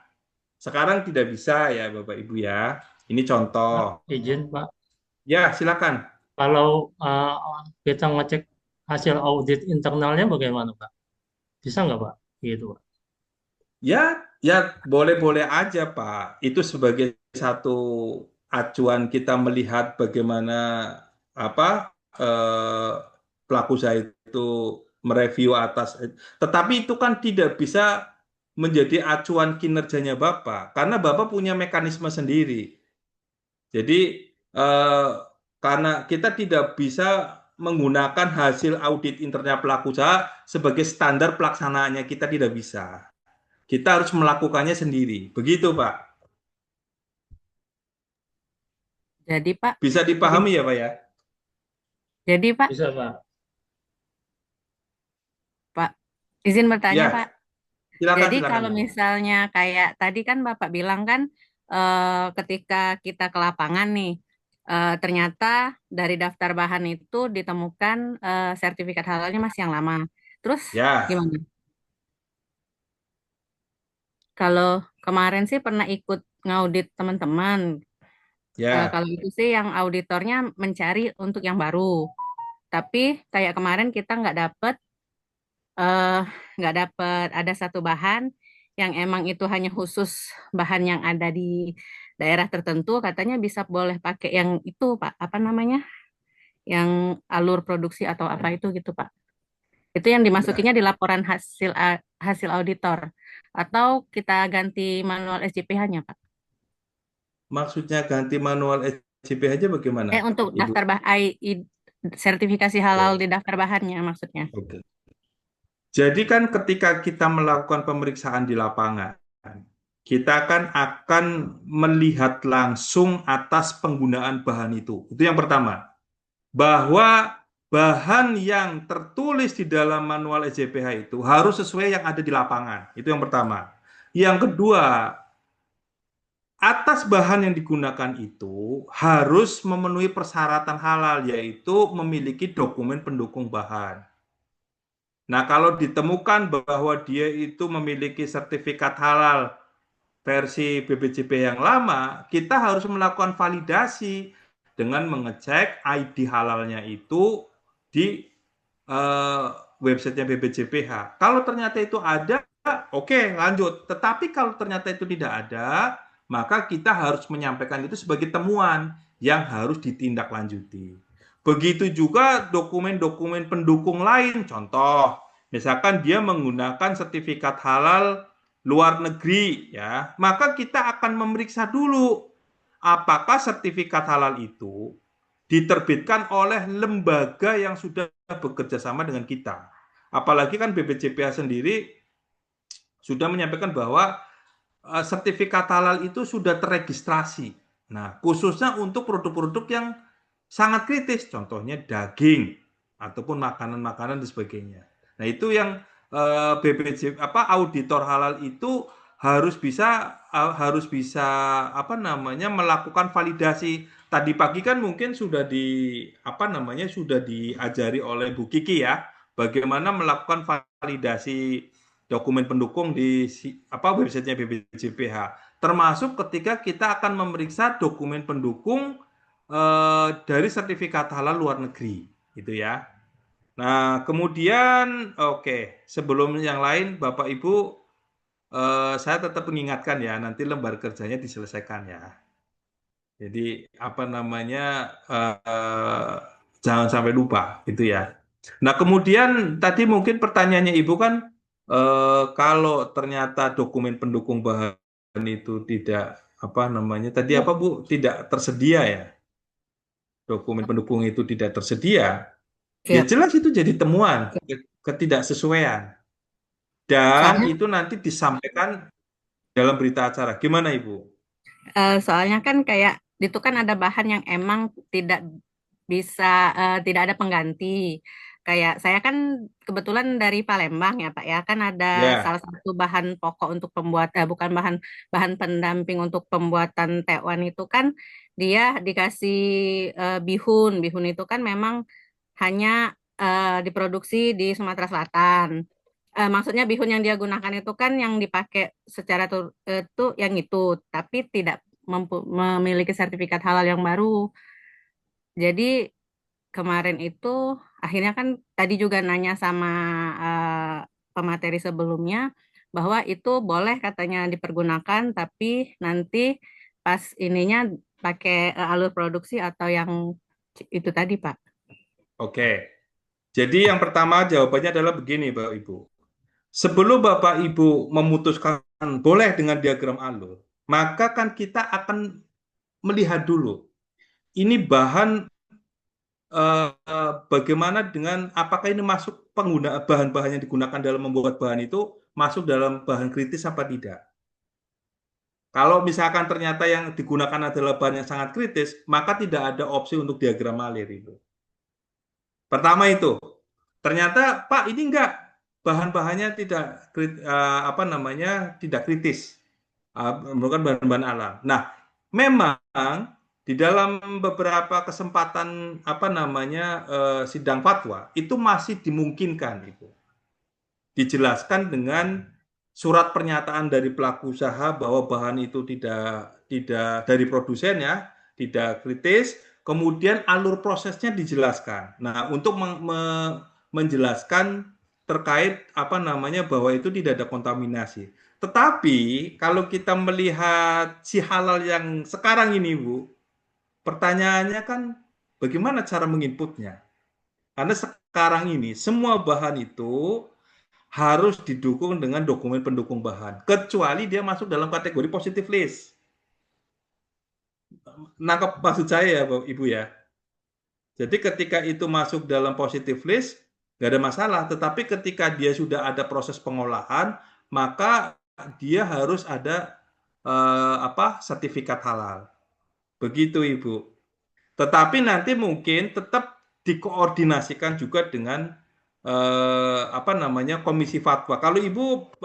sekarang tidak bisa ya Bapak Ibu ya. Ini contoh. Izin Pak. Ya silakan. Kalau kita ngecek hasil audit internalnya bagaimana Pak? Bisa nggak Pak? Gitu Pak. Ya boleh-boleh aja Pak. Itu sebagai satu acuan kita melihat bagaimana pelaku usaha itu mereview atas, tetapi itu kan tidak bisa menjadi acuan kinerjanya Bapak, karena Bapak punya mekanisme sendiri. Jadi karena kita tidak bisa menggunakan hasil audit internal pelaku usaha sebagai standar pelaksanaannya, kita tidak bisa. Kita harus melakukannya sendiri. Begitu Pak. Jadi Pak. Bisa dipahami ya Pak ya? Jadi Pak. Bisa Pak. Pak, izin bertanya Ya. Pak. Silakan, Jadi silakan. kalau misalnya kayak tadi kan Bapak bilang kan ketika kita ke lapangan nih, ternyata dari daftar bahan itu ditemukan sertifikat halalnya masih yang lama. Terus gimana? Kalau kemarin sih pernah ikut ngaudit teman-teman. Kalau itu sih yang auditornya mencari untuk yang baru. Tapi kayak kemarin kita nggak dapet ada satu bahan yang emang itu hanya khusus bahan yang ada di daerah tertentu, katanya bisa boleh pakai yang itu Pak, apa namanya, yang alur produksi atau apa itu gitu Pak. Itu yang dimasukinya di laporan hasil auditor, atau kita ganti manual SJPH-nya Pak? Maksudnya ganti manual SJPH aja bagaimana? Untuk Ibu? daftar sertifikasi halal di daftar bahannya maksudnya. Oke. Jadi kan ketika kita melakukan pemeriksaan di lapangan, kita kan akan melihat langsung atas penggunaan bahan itu. Itu yang pertama. Bahwa bahan yang tertulis di dalam manual SJPH itu harus sesuai yang ada di lapangan. Itu yang pertama. Yang kedua, atas bahan yang digunakan itu harus memenuhi persyaratan halal, yaitu memiliki dokumen pendukung bahan. Nah, kalau ditemukan bahwa dia itu memiliki sertifikat halal versi BPJP yang lama, kita harus melakukan validasi dengan mengecek ID halalnya itu di websitenya BPJPH. Kalau ternyata itu ada, oke, lanjut. Tetapi kalau ternyata itu tidak ada, maka kita harus menyampaikan itu sebagai temuan yang harus ditindaklanjuti. Begitu juga dokumen-dokumen pendukung lain. Contoh, misalkan dia menggunakan sertifikat halal luar negeri, ya, maka kita akan memeriksa dulu apakah sertifikat halal itu diterbitkan oleh lembaga yang sudah bekerja sama dengan kita. Apalagi kan BPJPH sendiri sudah menyampaikan bahwa sertifikat halal itu sudah terregistrasi. Nah, khususnya untuk produk-produk yang sangat kritis, contohnya daging ataupun makanan-makanan dan sebagainya. Nah, itu yang auditor halal itu harus bisa melakukan validasi. Tadi pagi kan mungkin sudah sudah diajari oleh Bu Kiki ya, bagaimana melakukan validasi dokumen pendukung di websitenya BPJPH. Termasuk ketika kita akan memeriksa dokumen pendukung dari sertifikat halal luar negeri, gitu ya. Nah, kemudian sebelum yang lain, Bapak Ibu, saya tetap mengingatkan ya, nanti lembar kerjanya diselesaikan ya. Jadi jangan sampai lupa, gitu ya. Nah, kemudian tadi mungkin pertanyaannya Ibu kan, kalau ternyata dokumen pendukung bahan itu tidak tadi Bu, tidak tersedia ya, dokumen pendukung itu tidak tersedia. Ya jelas itu jadi temuan ketidaksesuaian. Dan itu nanti disampaikan dalam berita acara. Gimana Ibu? Soalnya kan kayak itu kan ada bahan yang emang tidak bisa tidak ada pengganti. Kayak saya kan kebetulan dari Palembang ya Pak ya, kan ada salah satu bahan pokok untuk pembuat bukan bahan pendamping untuk pembuatan tewan itu kan dia dikasih bihun. Bihun itu kan memang hanya diproduksi di Sumatera Selatan. Maksudnya bihun yang dia gunakan itu kan yang dipakai secara itu yang itu, tapi tidak memiliki sertifikat halal yang baru. Jadi kemarin itu akhirnya kan tadi juga nanya sama pemateri sebelumnya bahwa itu boleh katanya dipergunakan, tapi nanti pas ininya pakai alur produksi atau yang itu tadi Pak. Oke. Jadi yang pertama jawabannya adalah begini Bapak Ibu. Sebelum Bapak Ibu memutuskan boleh dengan diagram alur, maka kan kita akan melihat dulu ini bahan bagaimana dengan apakah ini masuk bahan-bahan yang digunakan dalam membuat bahan itu masuk dalam bahan kritis apa tidak. Kalau misalkan ternyata yang digunakan adalah bahan yang sangat kritis, maka tidak ada opsi untuk diagram alir itu. Pertama itu, ternyata Pak ini enggak, bahan-bahannya tidak tidak kritis, merupakan bahan-bahan alam. Nah, memang di dalam beberapa kesempatan sidang fatwa itu masih dimungkinkan itu dijelaskan dengan surat pernyataan dari pelaku usaha bahwa bahan itu tidak dari produsen ya, tidak kritis, kemudian alur prosesnya dijelaskan. Nah, untuk menjelaskan terkait bahwa itu tidak ada kontaminasi. Tetapi kalau kita melihat si halal yang sekarang ini, Bu, pertanyaannya kan bagaimana cara menginputnya? Karena sekarang ini semua bahan itu harus didukung dengan dokumen pendukung bahan, kecuali dia masuk dalam kategori positive list. Nangkep maksud saya ya Ibu ya? Jadi ketika itu masuk dalam positive list, nggak ada masalah. Tetapi ketika dia sudah ada proses pengolahan, maka dia harus ada sertifikat halal. Begitu Ibu. Tetapi nanti mungkin tetap dikoordinasikan juga dengan komisi fatwa. Kalau Ibu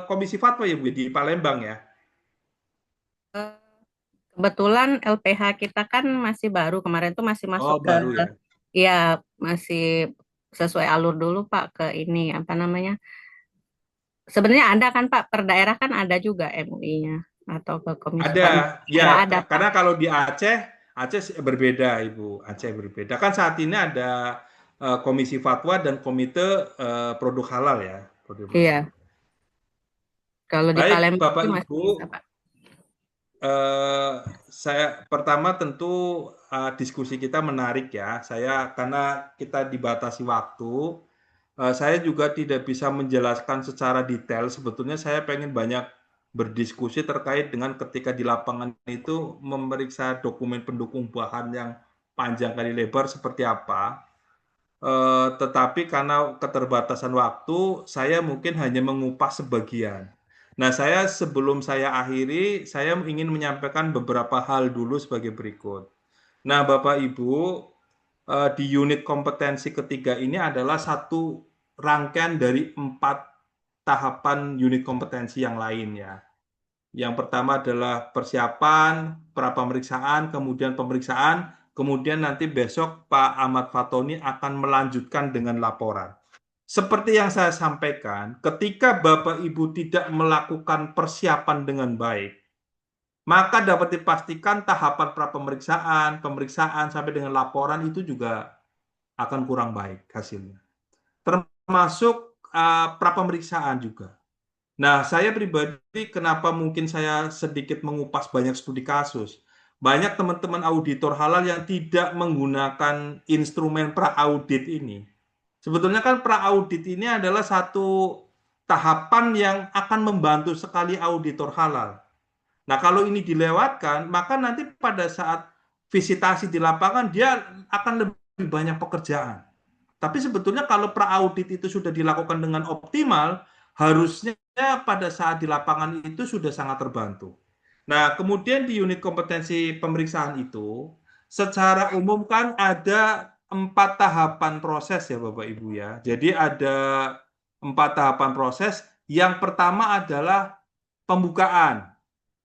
komisi fatwa ya Bu di Palembang ya? Kebetulan LPH kita kan masih baru, kemarin tuh masih masuk baru ya? Iya, masih sesuai alur dulu Pak ke ini apa namanya? Sebenarnya ada kan Pak, per daerah kan ada juga MUI-nya atau ke komisi Ada, daerah ya, ada Pak. karena kalau di Aceh berbeda, Ibu. Aceh berbeda. Kan saat ini ada Komisi Fatwa dan Komite Produk Halal ya. Iya. Kalau di Baik, Palembang Bapak sih masih Ibu, bisa Pak. saya pertama tentu diskusi kita menarik ya. Karena kita dibatasi waktu, saya juga tidak bisa menjelaskan secara detail. Sebetulnya saya pengen banyak berdiskusi terkait dengan ketika di lapangan itu memeriksa dokumen pendukung bahan yang panjang kali lebar seperti apa. Tetapi karena keterbatasan waktu, saya mungkin hanya mengupas sebagian. Nah, sebelum saya akhiri, saya ingin menyampaikan beberapa hal dulu sebagai berikut. Nah, Bapak Ibu, di unit kompetensi ketiga ini adalah satu rangkaian dari 4 tahapan unit kompetensi yang lain ya. Yang pertama adalah persiapan, pra-pemeriksaan, kemudian pemeriksaan, kemudian nanti besok Pak Ahmad Fatoni akan melanjutkan dengan laporan. Seperti yang saya sampaikan, ketika Bapak Ibu tidak melakukan persiapan dengan baik, maka dapat dipastikan tahapan pra-pemeriksaan, pemeriksaan sampai dengan laporan itu juga akan kurang baik hasilnya. Termasuk pra-pemeriksaan juga. Nah, saya pribadi kenapa mungkin saya sedikit mengupas banyak studi kasus. Banyak teman-teman auditor halal yang tidak menggunakan instrumen pra-audit ini. Sebetulnya kan pra-audit ini adalah satu tahapan yang akan membantu sekali auditor halal. Nah, kalau ini dilewatkan, maka nanti pada saat visitasi di lapangan dia akan lebih banyak pekerjaan. Tapi sebetulnya kalau pra-audit itu sudah dilakukan dengan optimal, harusnya pada saat di lapangan itu sudah sangat terbantu. Nah, kemudian di unit kompetensi pemeriksaan itu, secara umum kan ada 4 tahapan proses ya Bapak Ibu ya. Jadi ada 4 tahapan proses. Yang pertama adalah pembukaan.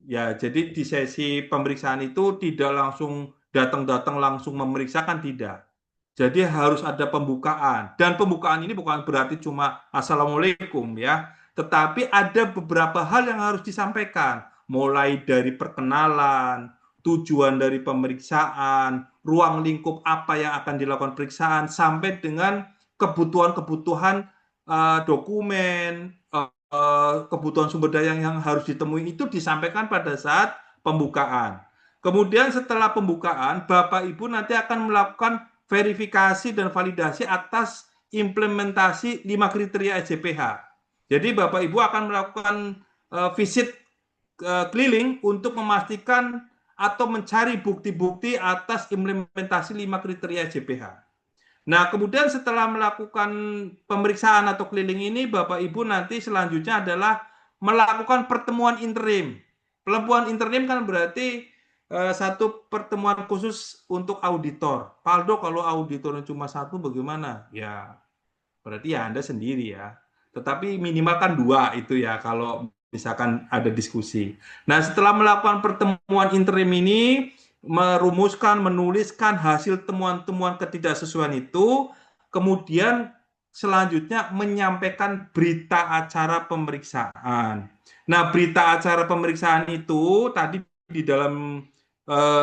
Ya, jadi di sesi pemeriksaan itu tidak langsung datang-datang langsung memeriksakan, tidak. Jadi harus ada pembukaan. Dan pembukaan ini bukan berarti cuma Assalamualaikum ya. Tetapi ada beberapa hal yang harus disampaikan. Mulai dari perkenalan, tujuan dari pemeriksaan, ruang lingkup apa yang akan dilakukan pemeriksaan, sampai dengan kebutuhan-kebutuhan dokumen, kebutuhan sumber daya yang harus ditemui itu disampaikan pada saat pembukaan. Kemudian setelah pembukaan, Bapak Ibu nanti akan melakukan verifikasi dan validasi atas implementasi 5 kriteria SJPH. Jadi Bapak Ibu akan melakukan visit keliling untuk memastikan atau mencari bukti-bukti atas implementasi 5 kriteria SJPH. Nah, kemudian setelah melakukan pemeriksaan atau keliling ini, Bapak Ibu nanti selanjutnya adalah melakukan pertemuan interim. Pertemuan interim kan berarti satu pertemuan khusus untuk auditor. Pak Aldo, kalau auditornya cuma satu bagaimana? Ya, berarti ya Anda sendiri ya. Tetapi minimal kan 2 itu ya kalau misalkan ada diskusi. Nah, setelah melakukan pertemuan interim ini, merumuskan, menuliskan hasil temuan-temuan ketidaksesuaian itu, kemudian selanjutnya menyampaikan berita acara pemeriksaan. Nah, berita acara pemeriksaan itu tadi di dalam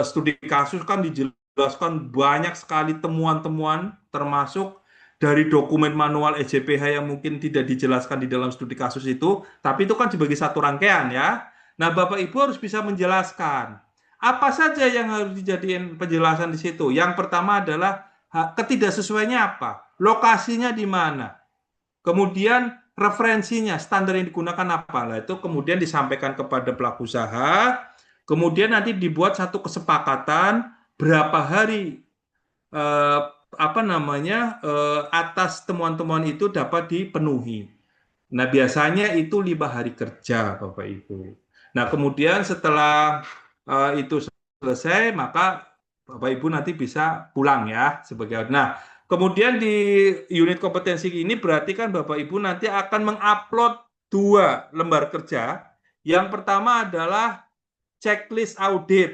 studi kasus kan dijelaskan banyak sekali temuan-temuan, termasuk dari dokumen manual SJPH yang mungkin tidak dijelaskan di dalam studi kasus itu, tapi itu kan sebagai satu rangkaian ya. Nah, Bapak Ibu harus bisa menjelaskan apa saja yang harus dijadikan penjelasan di situ. Yang pertama adalah ketidaksesuaiannya apa, lokasinya di mana, kemudian referensinya, standar yang digunakan apa. Nah, itu kemudian disampaikan kepada pelaku usaha. Kemudian nanti dibuat satu kesepakatan berapa hari atas temuan-temuan itu dapat dipenuhi. Nah, biasanya itu 5 hari kerja, Bapak Ibu. Nah, kemudian setelah itu selesai, maka Bapak Ibu nanti bisa pulang ya sebagai. Nah, kemudian di unit kompetensi ini berarti kan Bapak Ibu nanti akan mengupload 2 lembar kerja. Yang pertama adalah checklist audit,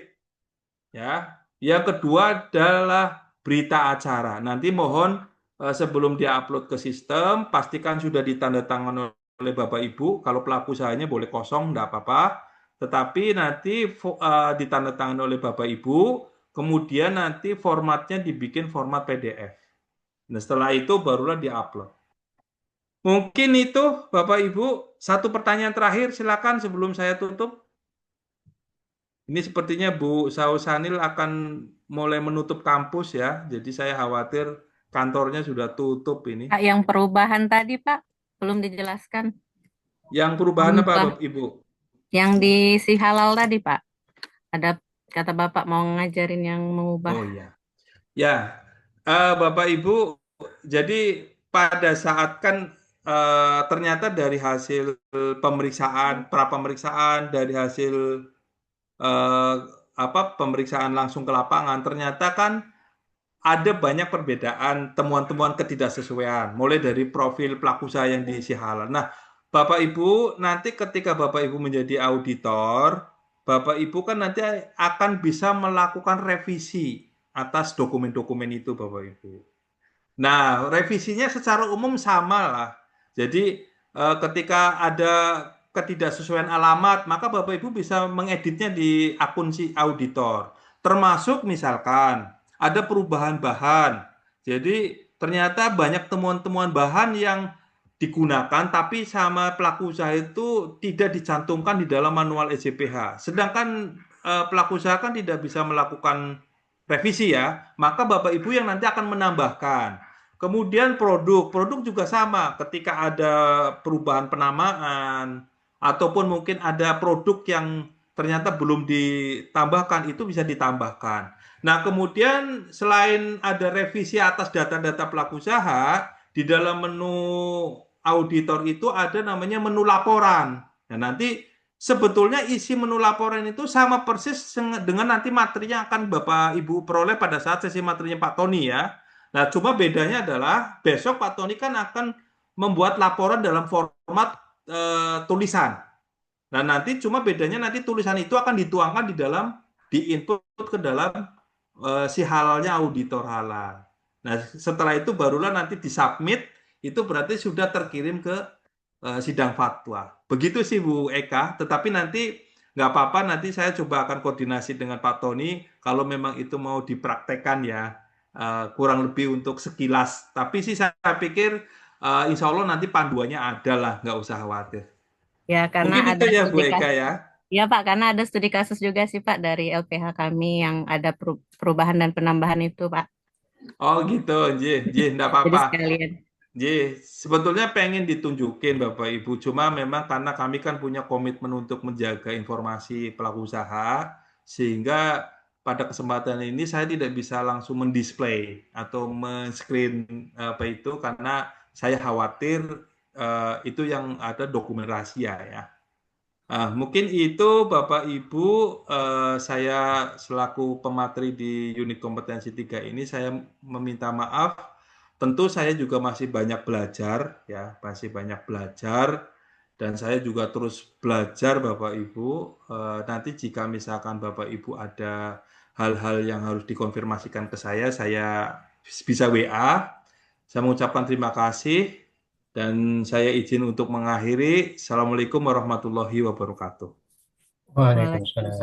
ya. Yang kedua adalah berita acara. Nanti mohon sebelum dia upload ke sistem, pastikan sudah ditandatangani oleh Bapak Ibu. Kalau pelaku usahanya boleh kosong, enggak apa-apa. Tetapi nanti ditandatangani oleh Bapak Ibu, kemudian nanti formatnya dibikin format PDF. Nah, setelah itu barulah diupload. Mungkin itu Bapak Ibu, satu pertanyaan terakhir silakan sebelum saya tutup. Ini sepertinya Bu Sausanil akan mulai menutup kampus ya, jadi saya khawatir kantornya sudah tutup ini. Pak, yang perubahan tadi Pak, belum dijelaskan. Yang perubahan apa Mengubah Bapak Ibu? yang di si halal tadi Pak. Ada kata Bapak mau ngajarin yang mengubah. Oh iya. Ya, Bapak Ibu, jadi pada saat kan ternyata dari hasil pemeriksaan, pra-pemeriksaan, dari hasil pemeriksaan langsung ke lapangan, ternyata kan ada banyak perbedaan, temuan-temuan ketidaksesuaian, mulai dari profil pelaku usaha yang diisi halal. Nah, Bapak Ibu, nanti ketika Bapak Ibu menjadi auditor, Bapak Ibu kan nanti akan bisa melakukan revisi atas dokumen-dokumen itu, Bapak Ibu. Nah, revisinya secara umum sama lah. Jadi, ketika ada ketidaksesuaian alamat, maka Bapak Ibu bisa mengeditnya di akun si auditor. Termasuk misalkan ada perubahan bahan. Jadi ternyata banyak temuan-temuan bahan yang digunakan tapi sama pelaku usaha itu tidak dicantumkan di dalam manual SJPH. Sedangkan pelaku usaha kan tidak bisa melakukan revisi ya, maka Bapak Ibu yang nanti akan menambahkan. Kemudian produk juga sama, ketika ada perubahan penamaan, ataupun mungkin ada produk yang ternyata belum ditambahkan, itu bisa ditambahkan. Nah, kemudian selain ada revisi atas data-data pelaku usaha, di dalam menu auditor itu ada namanya menu laporan. Nah, nanti sebetulnya isi menu laporan itu sama persis dengan nanti materi yang akan Bapak Ibu peroleh pada saat sesi materinya Pak Tony ya. Nah, cuma bedanya adalah besok Pak Tony kan akan membuat laporan dalam format tulisan. Nah, nanti cuma bedanya nanti tulisan itu akan dituangkan diinput ke dalam si halalnya auditor halal. Nah, setelah itu barulah nanti disubmit, itu berarti sudah terkirim ke sidang fatwa. Begitu sih Bu Eka, tetapi nanti nggak apa-apa, nanti saya coba akan koordinasi dengan Pak Tony kalau memang itu mau dipraktekkan ya, kurang lebih untuk sekilas. Tapi sih saya pikir insya Allah nanti panduannya ada lah, nggak usah khawatir. Ya, karena Mungkin ada itu ya Bu studi Eka kasus. ya. Ya Pak, karena ada studi kasus juga sih Pak dari LPH kami yang ada perubahan dan penambahan itu Pak. Oh gitu, nggih, enggak Jadi apa-apa. sekalian. Nggih, sebetulnya pengen ditunjukin Bapak Ibu, cuma memang karena kami kan punya komitmen untuk menjaga informasi pelaku usaha, sehingga pada kesempatan ini saya tidak bisa langsung mendisplay atau men-screen apa itu, karena saya khawatir itu yang ada dokumen rahasia ya. Mungkin itu Bapak Ibu, saya selaku pemateri di unit kompetensi 3 ini saya meminta maaf. Tentu saya juga masih banyak belajar ya, masih banyak belajar dan saya juga terus belajar Bapak Ibu. Nanti jika misalkan Bapak Ibu ada hal-hal yang harus dikonfirmasikan ke saya bisa WA. Saya mengucapkan terima kasih. Dan saya izin untuk mengakhiri. Assalamualaikum warahmatullahi wabarakatuh. Waalaikumsalam.